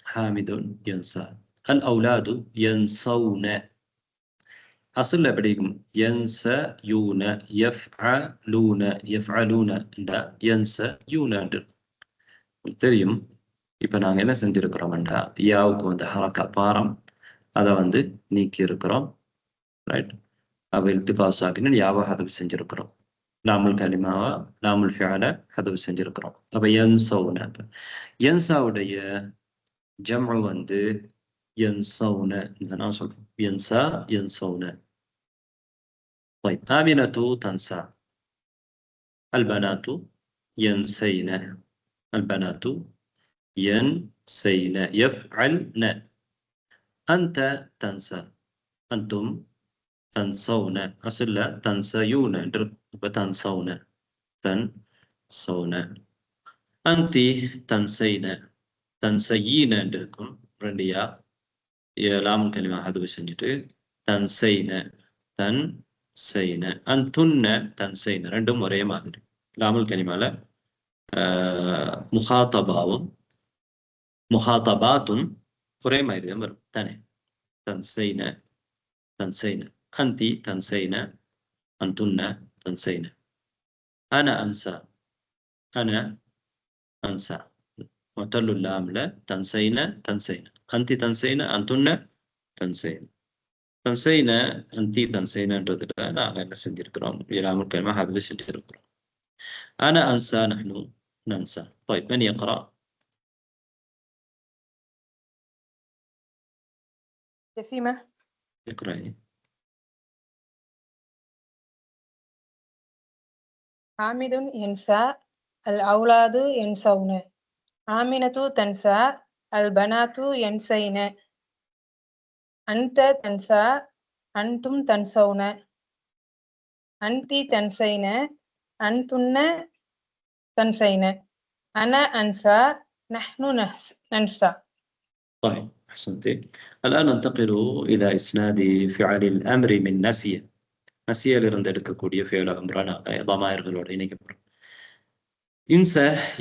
حامد ينسى. الأولاد ينسون. أصل لبريكم ينسون، يفعلون، يفعلون. لا، ينسون. தெரியும். இப்போ நாங்கள் என்ன செஞ்சிருக்கிறோம்டா, யாவுக்கு ஹரக்கா பாரம் அதை நீக்கி இருக்கிறோம். ரைட். அப்போ இல்திகாஸ் ஆக்கின்னு யாவை ஹதவு செஞ்சிருக்கிறோம். லாமுல் கலிமாவா, லாமுல் ஃபிஅல ஹதவு செஞ்சிருக்கிறோம். அப்போ யன்சவுன. யன்சாவுடைய ஜம்உ யன்சவுன. நான் சொல்றேன் யன்சா, யன்சவுன. طيب، آمنة تنسى، البنات ينسين، البنات ينسين، يفعلن. أنت تنسى، أنتم تنسون. أصل تنسيون، تنسون، تنسون. أنت تنسين، تنسيين عندكم رنديا لام كلمة هذا بسنجته. تنسين، تنسين. أنتن تنسين. رندم ஒரே மாதிரி. லாமுல் கலிமால முகாத்தபாவும் முகாத்தபாத்தும் ஒரே மாதிரி தான் வரும் தானே. தன்சைன, தன்சைன. அந்தி தன்சைன، أنتن تنسين. أنا أنسى، أنا أنسى. معتل اللام لا. تنسين، تنسين. أنت تنسين، أنتن تنسين. تنسين، أنت تنسين. لا، أنا سنجركم يلام الكلمة هذا بس سنجركم. أنا أنسى، نحن ننسى. طيب، من يقرأ؟ جسيمة. اقرأي. حامد ينسى، الأولاد ينسون، آمنة تنسى، البنات ينسين، أنت تنسى، أنتم تنسون، أنت تنسين، أنتن تنسين، أنا أنسى، نحن ننسى. طيب، أحسنتي. الآن ننتقل إلى إسناد فعل الأمر من نسي. நசியிலிருந்து எடுக்கக்கூடிய ஃபேல அம்ரான தமாயர்களோட இணைக்கப்படும். இன்ச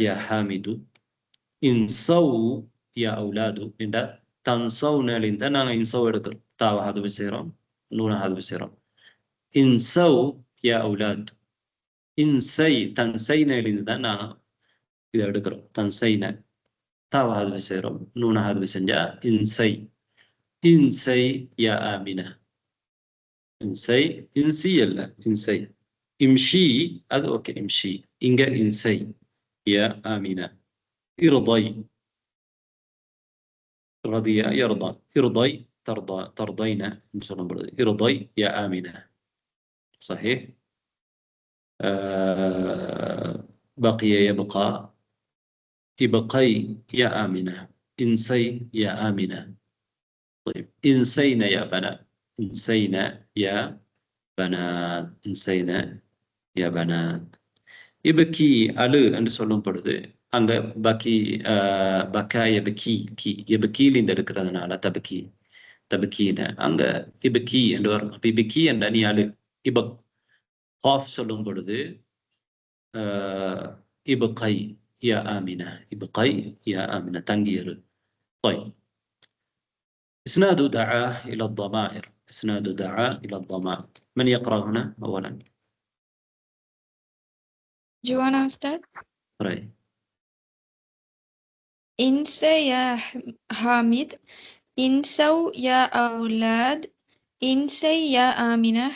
யா ஹாமிது இன்சவ் யா அவுலாது என்ற தன்சவ்னிலிருந்து நாங்கள் இன்சவ் எடுக்கிறோம். தாவை ஹதுவு செய்கிறோம், நூனை ஹதுவு செய்கிறோம். இன்சவ் யா அவுலாத். இன்சை தன்சைனிலிருந்து தான் நாங்கள் இதை எடுக்கிறோம். தன்சைன தாவை ஹதுவு செய்கிறோம், நூனை ஹதுவு செஞ்சா இன்சை. இன்சை யா ஆமினா. இன்சை இன்சி அல்ல, இன்சை. இம்ஷி அது ஓகே, இம்ஷி. இங்க இன்சை யா ஆமினா. இர்தை ரதியா யர்தா. இர்தை தர்தா தர்தைன சொல்லும் பொழுது இர்தை யா ஆமினா. صحيح. بقي يبقى ابقي يا آمنة. انسي يا آمنة. طيب انسينا يا بنات. انسينا يا بنات. انسينا يا بنات. يبكي அழு என்று சொல்லும் பொழுது அங்க பக்கி பக்காய பக்கி கி எபக்கீல் இந்த இருக்கிறதுனால தபக்கி தபக்கீன அங்க இபக்கி என்று வரும். அப்ப இபக்கி என்ற நீ அழு. இபக் காஃப் சொல்லும் பொழுது இபக்கை யா ஆமினா. இபக்கை யா ஆமினா தங்கியரு. طيب إسناد دعا إلى الضمائر. إسناد دعا إلى الضمائر. من يقرأ هنا أولا؟ جوانا أستاذ. رأي. انسى يا حامد، انسوا يا أولاد، انسي يا آمنة،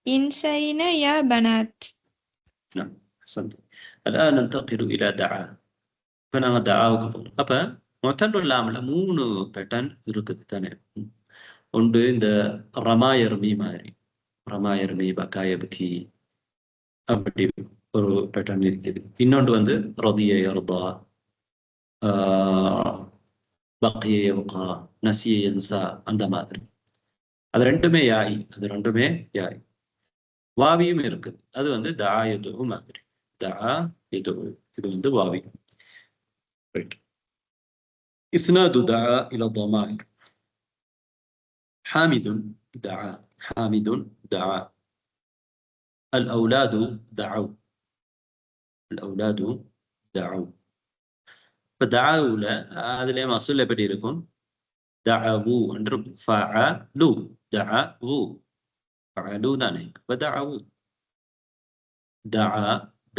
انسينا يا بنات. نعم أحسنت. الآن ننتقل إلى دعا. فأنا دعاه قبل أبا معتل اللامل 3 பேட்டர்ன் இருக்குது தானே. ஒன்று இந்த ரமாயர்மி மாதிரி, ரமாயர்மி பக்காயபக்கி அப்படி ஒரு பேட்டர்ன் இருக்குது. இன்னொன்று வந்து ரதிய யர்தா, பக்கிய யப்கா, நசிய யன்சா அந்த மாதிரி. அது ரெண்டுமே யாய், அது ரெண்டுமே யாய். வாவியும் இருக்குது. அது வந்து தா யது மாதிரி. தா யது இது வந்து வாவி. ரைட். இஸ்னாது தா இல ضمائر. حامد دعا. حامد دعا. الأولاد دعوا. الأولاد دعوا. فدعوا لا هذا اللي ما صلى بديركم دعوا نضرب فعلوا. دعوا فعلوا ذلك فدعوا. دعا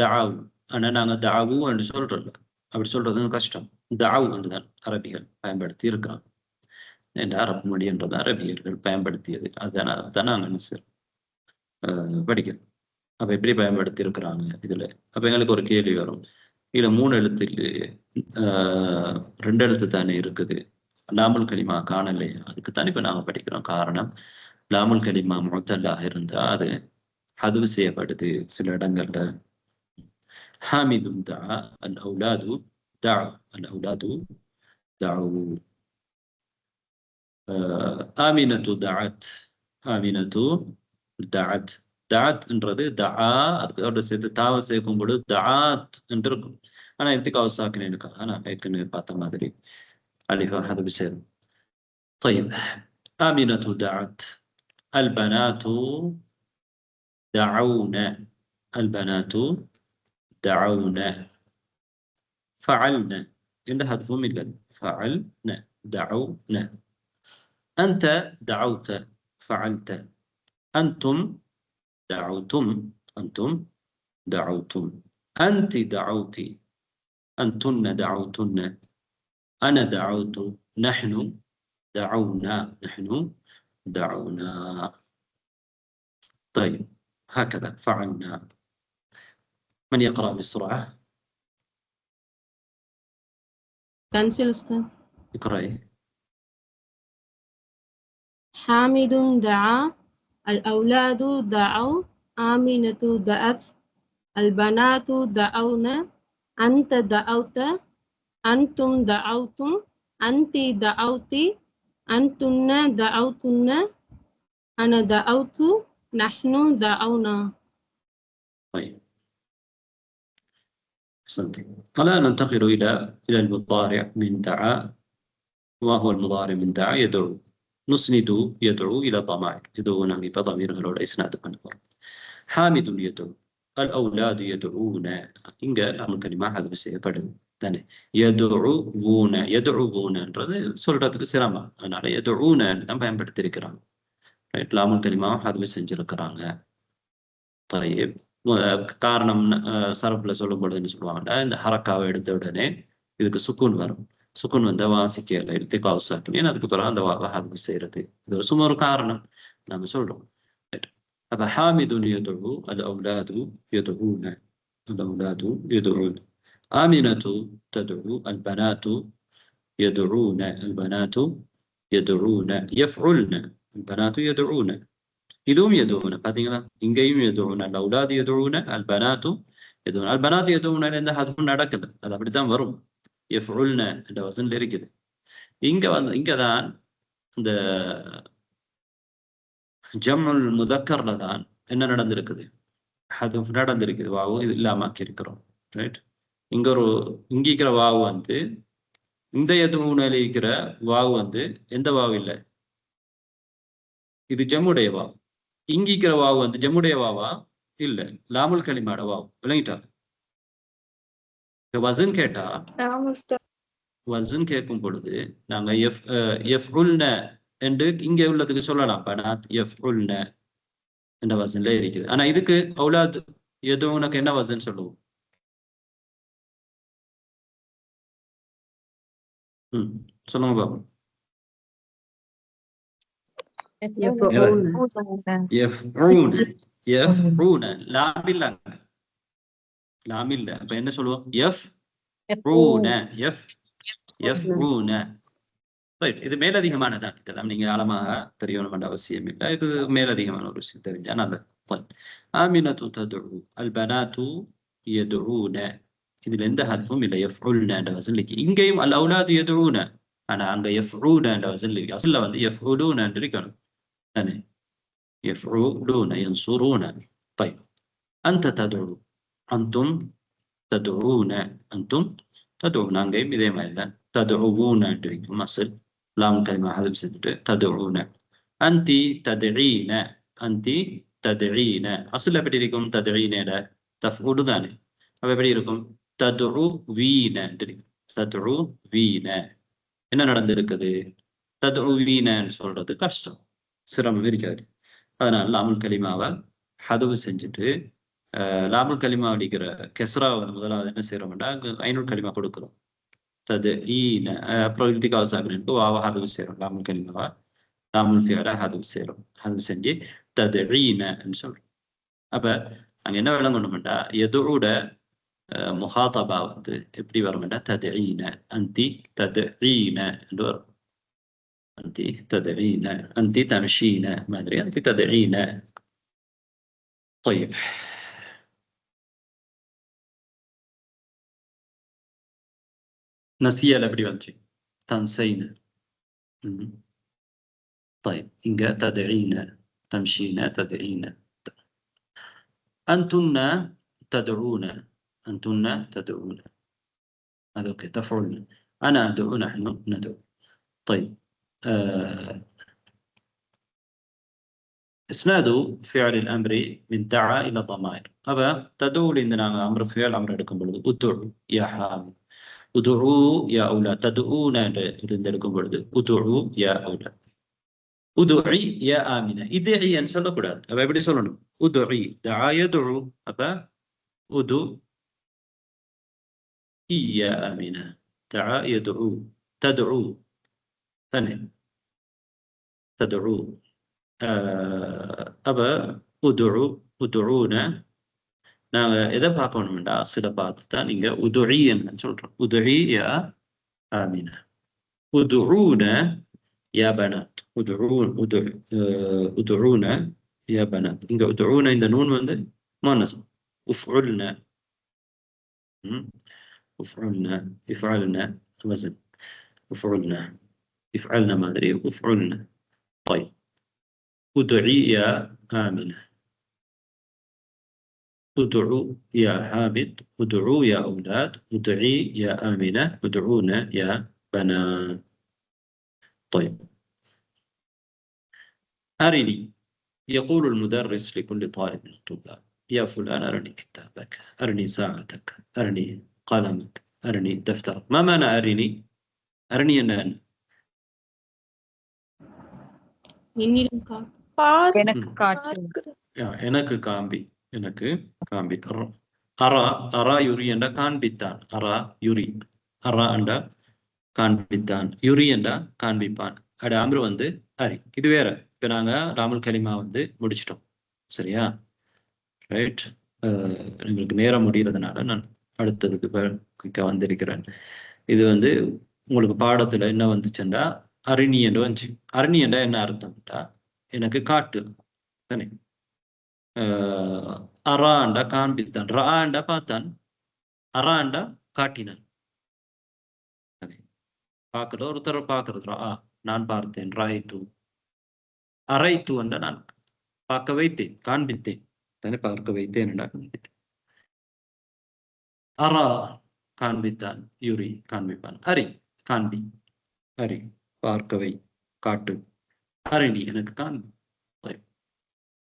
دعوا. أنا دعوا என்று சொல்றேன். அப்படி சொல்றது கஷ்டம். دعوا என்றுதான் அரபிகள் பயன்படுத்தி இருக்கிறாங்க. இந்த அரபு மொழி என்றது அரபியர்கள் பயன்படுத்தியது. அதான் நாங்கள் படிக்கிறோம். அப்ப எப்படி பயன்படுத்தி இருக்கிறாங்க இதுல. அப்ப எங்களுக்கு ஒரு கேள்வி வரும். இதுல 3 எழுத்து 2 எழுத்து தானே இருக்குது. லாமுல் கலிமா காணலையா? அதுக்குத்தானே இப்ப நாம படிக்கிறோம். காரணம் லாமுல் கலிமா முஅத்தல்லாக இருந்தா அது ஹதுவு செய்யப்படுது சில இடங்கள்ல. ஹாமிதும் தா அல் அவுலாது தா அல் அவுலாது தாவு. ஆமினத்து தாஅத். ஆமினத்து தாஅத். தாத் என்றது தஆ அதோட சேர்த்து தாவை சேர்க்கும் பொழுது தாத் என்று இருக்கும். ஆனா இர்திகா சாக்கின் இருக்கா. ஆனா ஏற்கனவே பார்த்த மாதிரி அலிஃபா ஹதுவு சேரும். طيب آمنة دعت. البنات دعونا. البنات دعونا. فعلنا عند حذف من فعلنا. دعونا. أنت دعوت. فعلت. أنتم دعوتم. أنتم دعوتم. أنت دعوتي. أنتن دعوتن. أنا دعوت. نحن دعونا. نحن دعونا. طيب هكذا فعلنا. من يقرأ بسرعة؟ كنسل أستاذ. اقرأي. حامد دعا. الأولاد دعوا. آمنة دعت. البنات دعونا. أنت دعوت. أنتم دعوتم. أنت دعوتي. أنتن دعوتن. أنا دعوت. نحن دعونا. طيب أحسنت. الآن ننتقل إلى المضارع من دعا. ما هو المضارع من دعا يدعو نسند يدعو إلى ضمائر يدعون بضمير غير إسناد منه حامد يدعو الأولاد يدعون إنجا لام كلمة هذا بس يبدو தானே யதுஊனன்றது சொல்றதுக்கு சிரமம், அதனால யதுஊனன்னு தான் பயன்படுத்தியிருக்கிறாங்க. ரைட், லாமுல் கலிமாவும் ஹதுவு செஞ்சிருக்கிறாங்க. طيب காரணம் சரப்புல சொல்லும் பொழுதுன்னு சொல்லுவாங்க, இந்த ஹரக்காவை எடுத்த உடனே இதுக்கு சுக்கூன் வரும். சுக்கூன் வந்த வாசிக்கல இர்திகாவு சாக்கின், அதுக்கு பிறகு அந்த ஹதுவு செய்யறது. இது ஒரு சும்மா ஒரு காரணம் நாம சொல்றோம். அப்ப ஹாமிதுன் யதுஉ அல் அவுலாது யதுஊன அல் அவுலாது யதுஊன ஆமினத்து ததுஉ அல் பனாத்து யதுஊன அல் பனாத்து யதுஊன யஃஉல்ன அல் பனாத்து யதுஊன. இதுவும் யதுஊன பாத்தீங்களா, இங்கேயும் யதுஊன அல் அவுலாது யதுஊன அல் பனாத்து யதுஊன. அல் பனாத்து யதுஊன எந்த ஹதுவும் நடக்குது, அது அப்படித்தான் வரும். யஃஉல்ன என்ற வசன்ல இருக்குது. இங்கதான் இந்த ஜம்முல் முதக்கர்ல தான் என்ன நடந்திருக்குது, ஹதுஃப் நடந்திருக்குது, வாவு இது இல்லாம இருக்கிறோம். ரைட், இங்கிக்கிற வாவு வந்து இந்த யதுஊனல இருக்கிற வாவு வந்து எந்த வாவு இல்லை, இது ஜம்முடைய வாவு. இங்கிக்கிற வாவு வந்து ஜம்முடைய வாவா இல்ல, லாமுல் கலிமாட வாவு. விளங்கிட்டா? வசன் கேட்டா, வசன் கேட்கும் பொழுது நாங்க யஃஉல்ன என்று இங்க உள்ளதுக்கு சொல்லலாம், பனாத் யஃஉல்ன என்ற வசன்ல இருக்குது. ஆனா இதுக்கு அவுலாத் யதுஊனக்கு என்ன வசன் சொல்லுவோம்? சொல்லுங்க பாபு. லாம் இல்ல, அப்ப என்ன சொல்லுவோம்? இது மேலதிகமானதான். இதெல்லாம் நீங்க ஆழமாக தெரியணும் என்ற அவசியம் இல்லை, இது மேலதிகமான ஒரு விஷயம் தெரிஞ்சா நல்லது. ஆமினத்து ததுஉ அல் பனாத்து யதுஊன, இதுல எந்த ஹத்ஃபும் இல்லை, யஃஉல்ன என்ற வசன் இருக்கு. இங்கேயும் அல் அவுலாது யதுஊன, ஆனா அங்க யஃஉன என்ற வசன் இருக்கு. அசல்ல வந்து யஃஉலூன என்று இருக்கணும் தானே, யஃஉலூன யன்சுரூன. طيب أنت تدعو أنتم تدعون أنتم تدعون, அங்கேயும் இதே மாதிரி தான் تدعون என்று இருக்கும். அசல் லாம் கலிமா ஹதுஃப் செஞ்சுட்டு تدعون. அந்தி ததுஈன, அந்தி ததுஈன அசல் எப்படி இருக்கும்? ததுஈன தஃஊலு தானே, அப்ப எப்படி இருக்கும்? ததுஉவீன என்று. ததுஉவீன என்ன நடந்திருக்குது? ததுஉவீனன்னு சொல்றது கஷ்டம், சிரமம் இருக்காது. அதனால லாமுல் கலிமாவை ஹதுவு செஞ்சுட்டு லாமுல் கலிமா அடிக்கிற கெஸ்ரா முதலாவது என்ன செய்யறோம்னா அங்க ஐநூல் கலிமா கொடுக்குறோம். ததுஈன அப்புறம் இர்திகாவு சாக்கினுக்கு வாவ ஹதுவு செய்யறோம். லாமுல் கலிமாவா லாமுல் ஃபிஅல ஹதுவு செய்யறோம். ஹதுவு செஞ்சு ததுஈனன்னு சொல்றோம். அப்ப அங்க என்ன விளங்கணும்டா, எதுவோட முஹாதபா வந்து எப்படி வரும்டா ததுஈன, அந்தி ததுஈன என்று வரும். அந்தி ததுஈன, அந்தி தம்ஷீன மாதிரி அந்தி ததுஈன. طيب நசியல் எப்படி வந்துச்சு? தன்சைன. طيب இங்க ததுஈன, தம்ஷீன, ததுஈன. أنتن تدعون, أنتن تدعون هذا اوكي. تفعلن أنا أدعو, نحن ندعو. طيب إسناد فعل الأمر من دعا إلى ضمائر. أبا تدعو لنا أمر فعل أمر لكم بلد أدعو يا حامد, أدعو يا أولاد. تدعون لكم بلد أدعو يا أولاد. உதுஇ யா ஆமினா, இதுஇன்னு சொல்லக்கூடாது. அப்ப எப்படி சொல்லணும்? உதுஇ தஆ யதுஉ, அப்ப உது யா ஆமினா, தஆ யதுஉ, ததுஉ தானே, ததுஉ. அப்ப உதுஉ உதுஊன நாங்க எதை பார்க்கணும்டா, அசல பார்த்து தான் நீங்க உதுஇன்னு சொல்றோம். உதுஇ யா ஆமினா, உதுஊன يا بنات. ادعون يا بنات. இங்க ادعون இந்த நூன் வந்து முன்னஸ். افعلنا افعلنا افعلنا وزن افعلنا افعلنا மாதிரி افعلنا. طيب ادعي يا آمنة, ادعوا يا حامد, ادعوا يا أولاد, ادعي يا آمنة, ادعونا يا بنات. طيب أرني. يقول المدرس لكل طالب من الطلاب: يا فلان أرني كتابك، أرني ساعتك، أرني قلمك، أرني دفترك. ما معنى أرني؟ أرني أن என்னிடம் கா எனக்கு காட்டு. எனக்கு காம்பி, எனக்கு காம்பி. அரா அரா யுரி என்ற காண்பித்தான். அரா யுரி, அரா என்ற காண்பித்தான், யுரி என்ற காண்பிப்பான். அட அம்ரு வந்து அரி. இது வேற. இப்போ நாங்கள் ராமுல் கலிமா வந்து முடிச்சிட்டோம். சரியா? ரைட். எங்களுக்கு நேரம் முடிகிறதுனால நான் அடுத்ததுக்கு வந்திருக்கிறேன். இது வந்து உங்களுக்கு பாடத்தில் என்ன வந்துச்சுண்டா அரிணி என்று வந்துச்சு. அரிணி என்றா என்ன அர்த்தம்டா எனக்கு காட்டு தானே. அராண்டா காண்பித்தான், ராண்டா பார்த்தான், அராண்டா காட்டினான். பார்க்கறது ஒருத்தர் பார்க்கறது. ரா நான் பார்த்தேன், ராய்த்து. அரைத்து என்ற நான் பார்க்க வைத்தேன், காண்பித்தேன் தானே. பார்க்க வைத்தேன் என்றா காண்பித்தேன். அரா காண்பித்தான், யுரி காண்பிப்பான். அரி காண்பி, அரி பார்க்கவை, காட்டு. அரிணி எனக்கு காண்பி.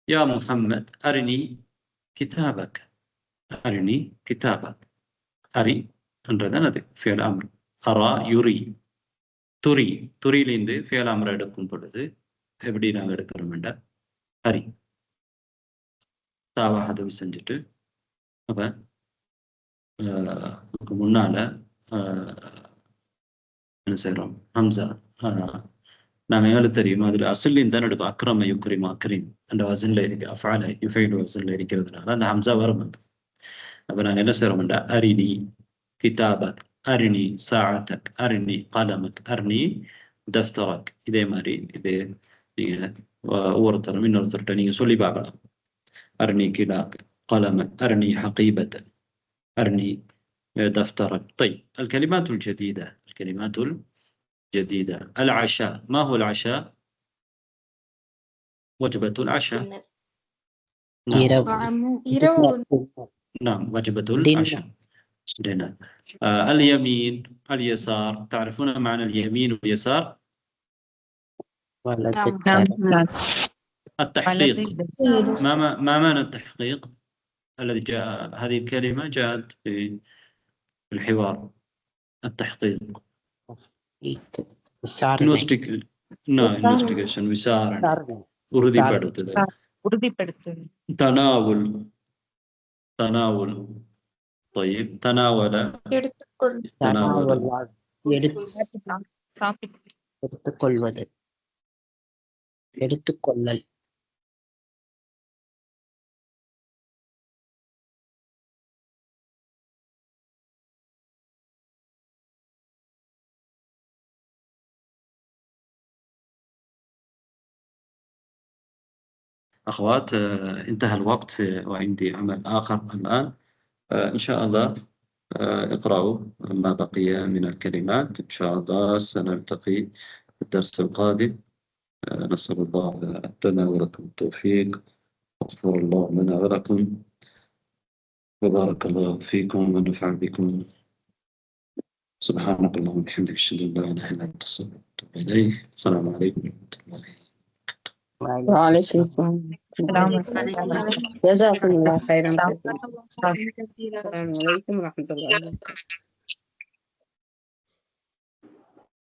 யா முஹம்மத் அரிணி கிதாபக், அரிணி கிதாபக். அரி என்றதான் அது ஃபியல் அம்ர். அரா யுரி, துரி, துரியிலிருந்து ஃபியல் அம்ர் எடுக்கும் பொழுது எப்படி நாங்கள் எடுக்கிறோம் என்றால் அரி. தாவா ஹதவி செஞ்சுட்டு அப்ப முன்னால என்ன செய்யறோம், ஹம்சா. நாங்கள் எங்களுக்கு தெரியும் அதில் அசுல்லின் தான் எடுக்கும். அக்ரம யுக்ரிம் அக்ரீம் அந்த வசனில் இருக்கு, அஃபால யுஃபைல் வசனில் இருக்கிறதுனால அந்த ஹம்சா வரும். அப்போ நாங்கள் என்ன செய்யறோம்டா அரிணி கிதாபக், அரிணி சாஅத்தக், அரிணி கலமக், அரிணி தஃப்தரக். இதே மாதிரி இது நீங்கள் ஒவ்வொருத்தரும் இன்னொருத்தர்கிட்ட நீங்கள் சொல்லி பார்க்கலாம். அரிணி கிடாக் கலமக், அரிணி ஹகீபத், أرني دفترك. طيب الكلمات الجديدة، الكلمات الجديدة. العشاء، ما هو العشاء؟ وجبة العشاء. نعم وجبة العشاء. دينار. اليمين، اليسار. تعرفون معنى اليمين واليسار؟ التحقيق. ما معنى التحقيق الذي جاء؟ هذه الكلمة جاءت في الحوار. التحقيق investigation விசாரணை, உறுதிப்படுத்துதல். تناول، تناول. طيب تناول எடுத்துக்கொள்வது, எடுத்துக்கொள்ளல். أخوات انتهى الوقت وعندي عمل آخر الآن. إن شاء الله اقرأوا ما بقي من الكلمات. إن شاء الله سنلتقي في الدرس القادم. نسأل الله لنا ولكم التوفيق، واغفر الله لنا ولكم، وبارك الله فيكم ونفع بكم. سبحانك اللهم وبحمدك أشهد أن لا إله إلا أنت أستغفرك وأتوب إليك. السلام عليكم ورحمة الله. وعليكم السلام. جزاكم الله خيرا. السلام عليكم ورحمة الله.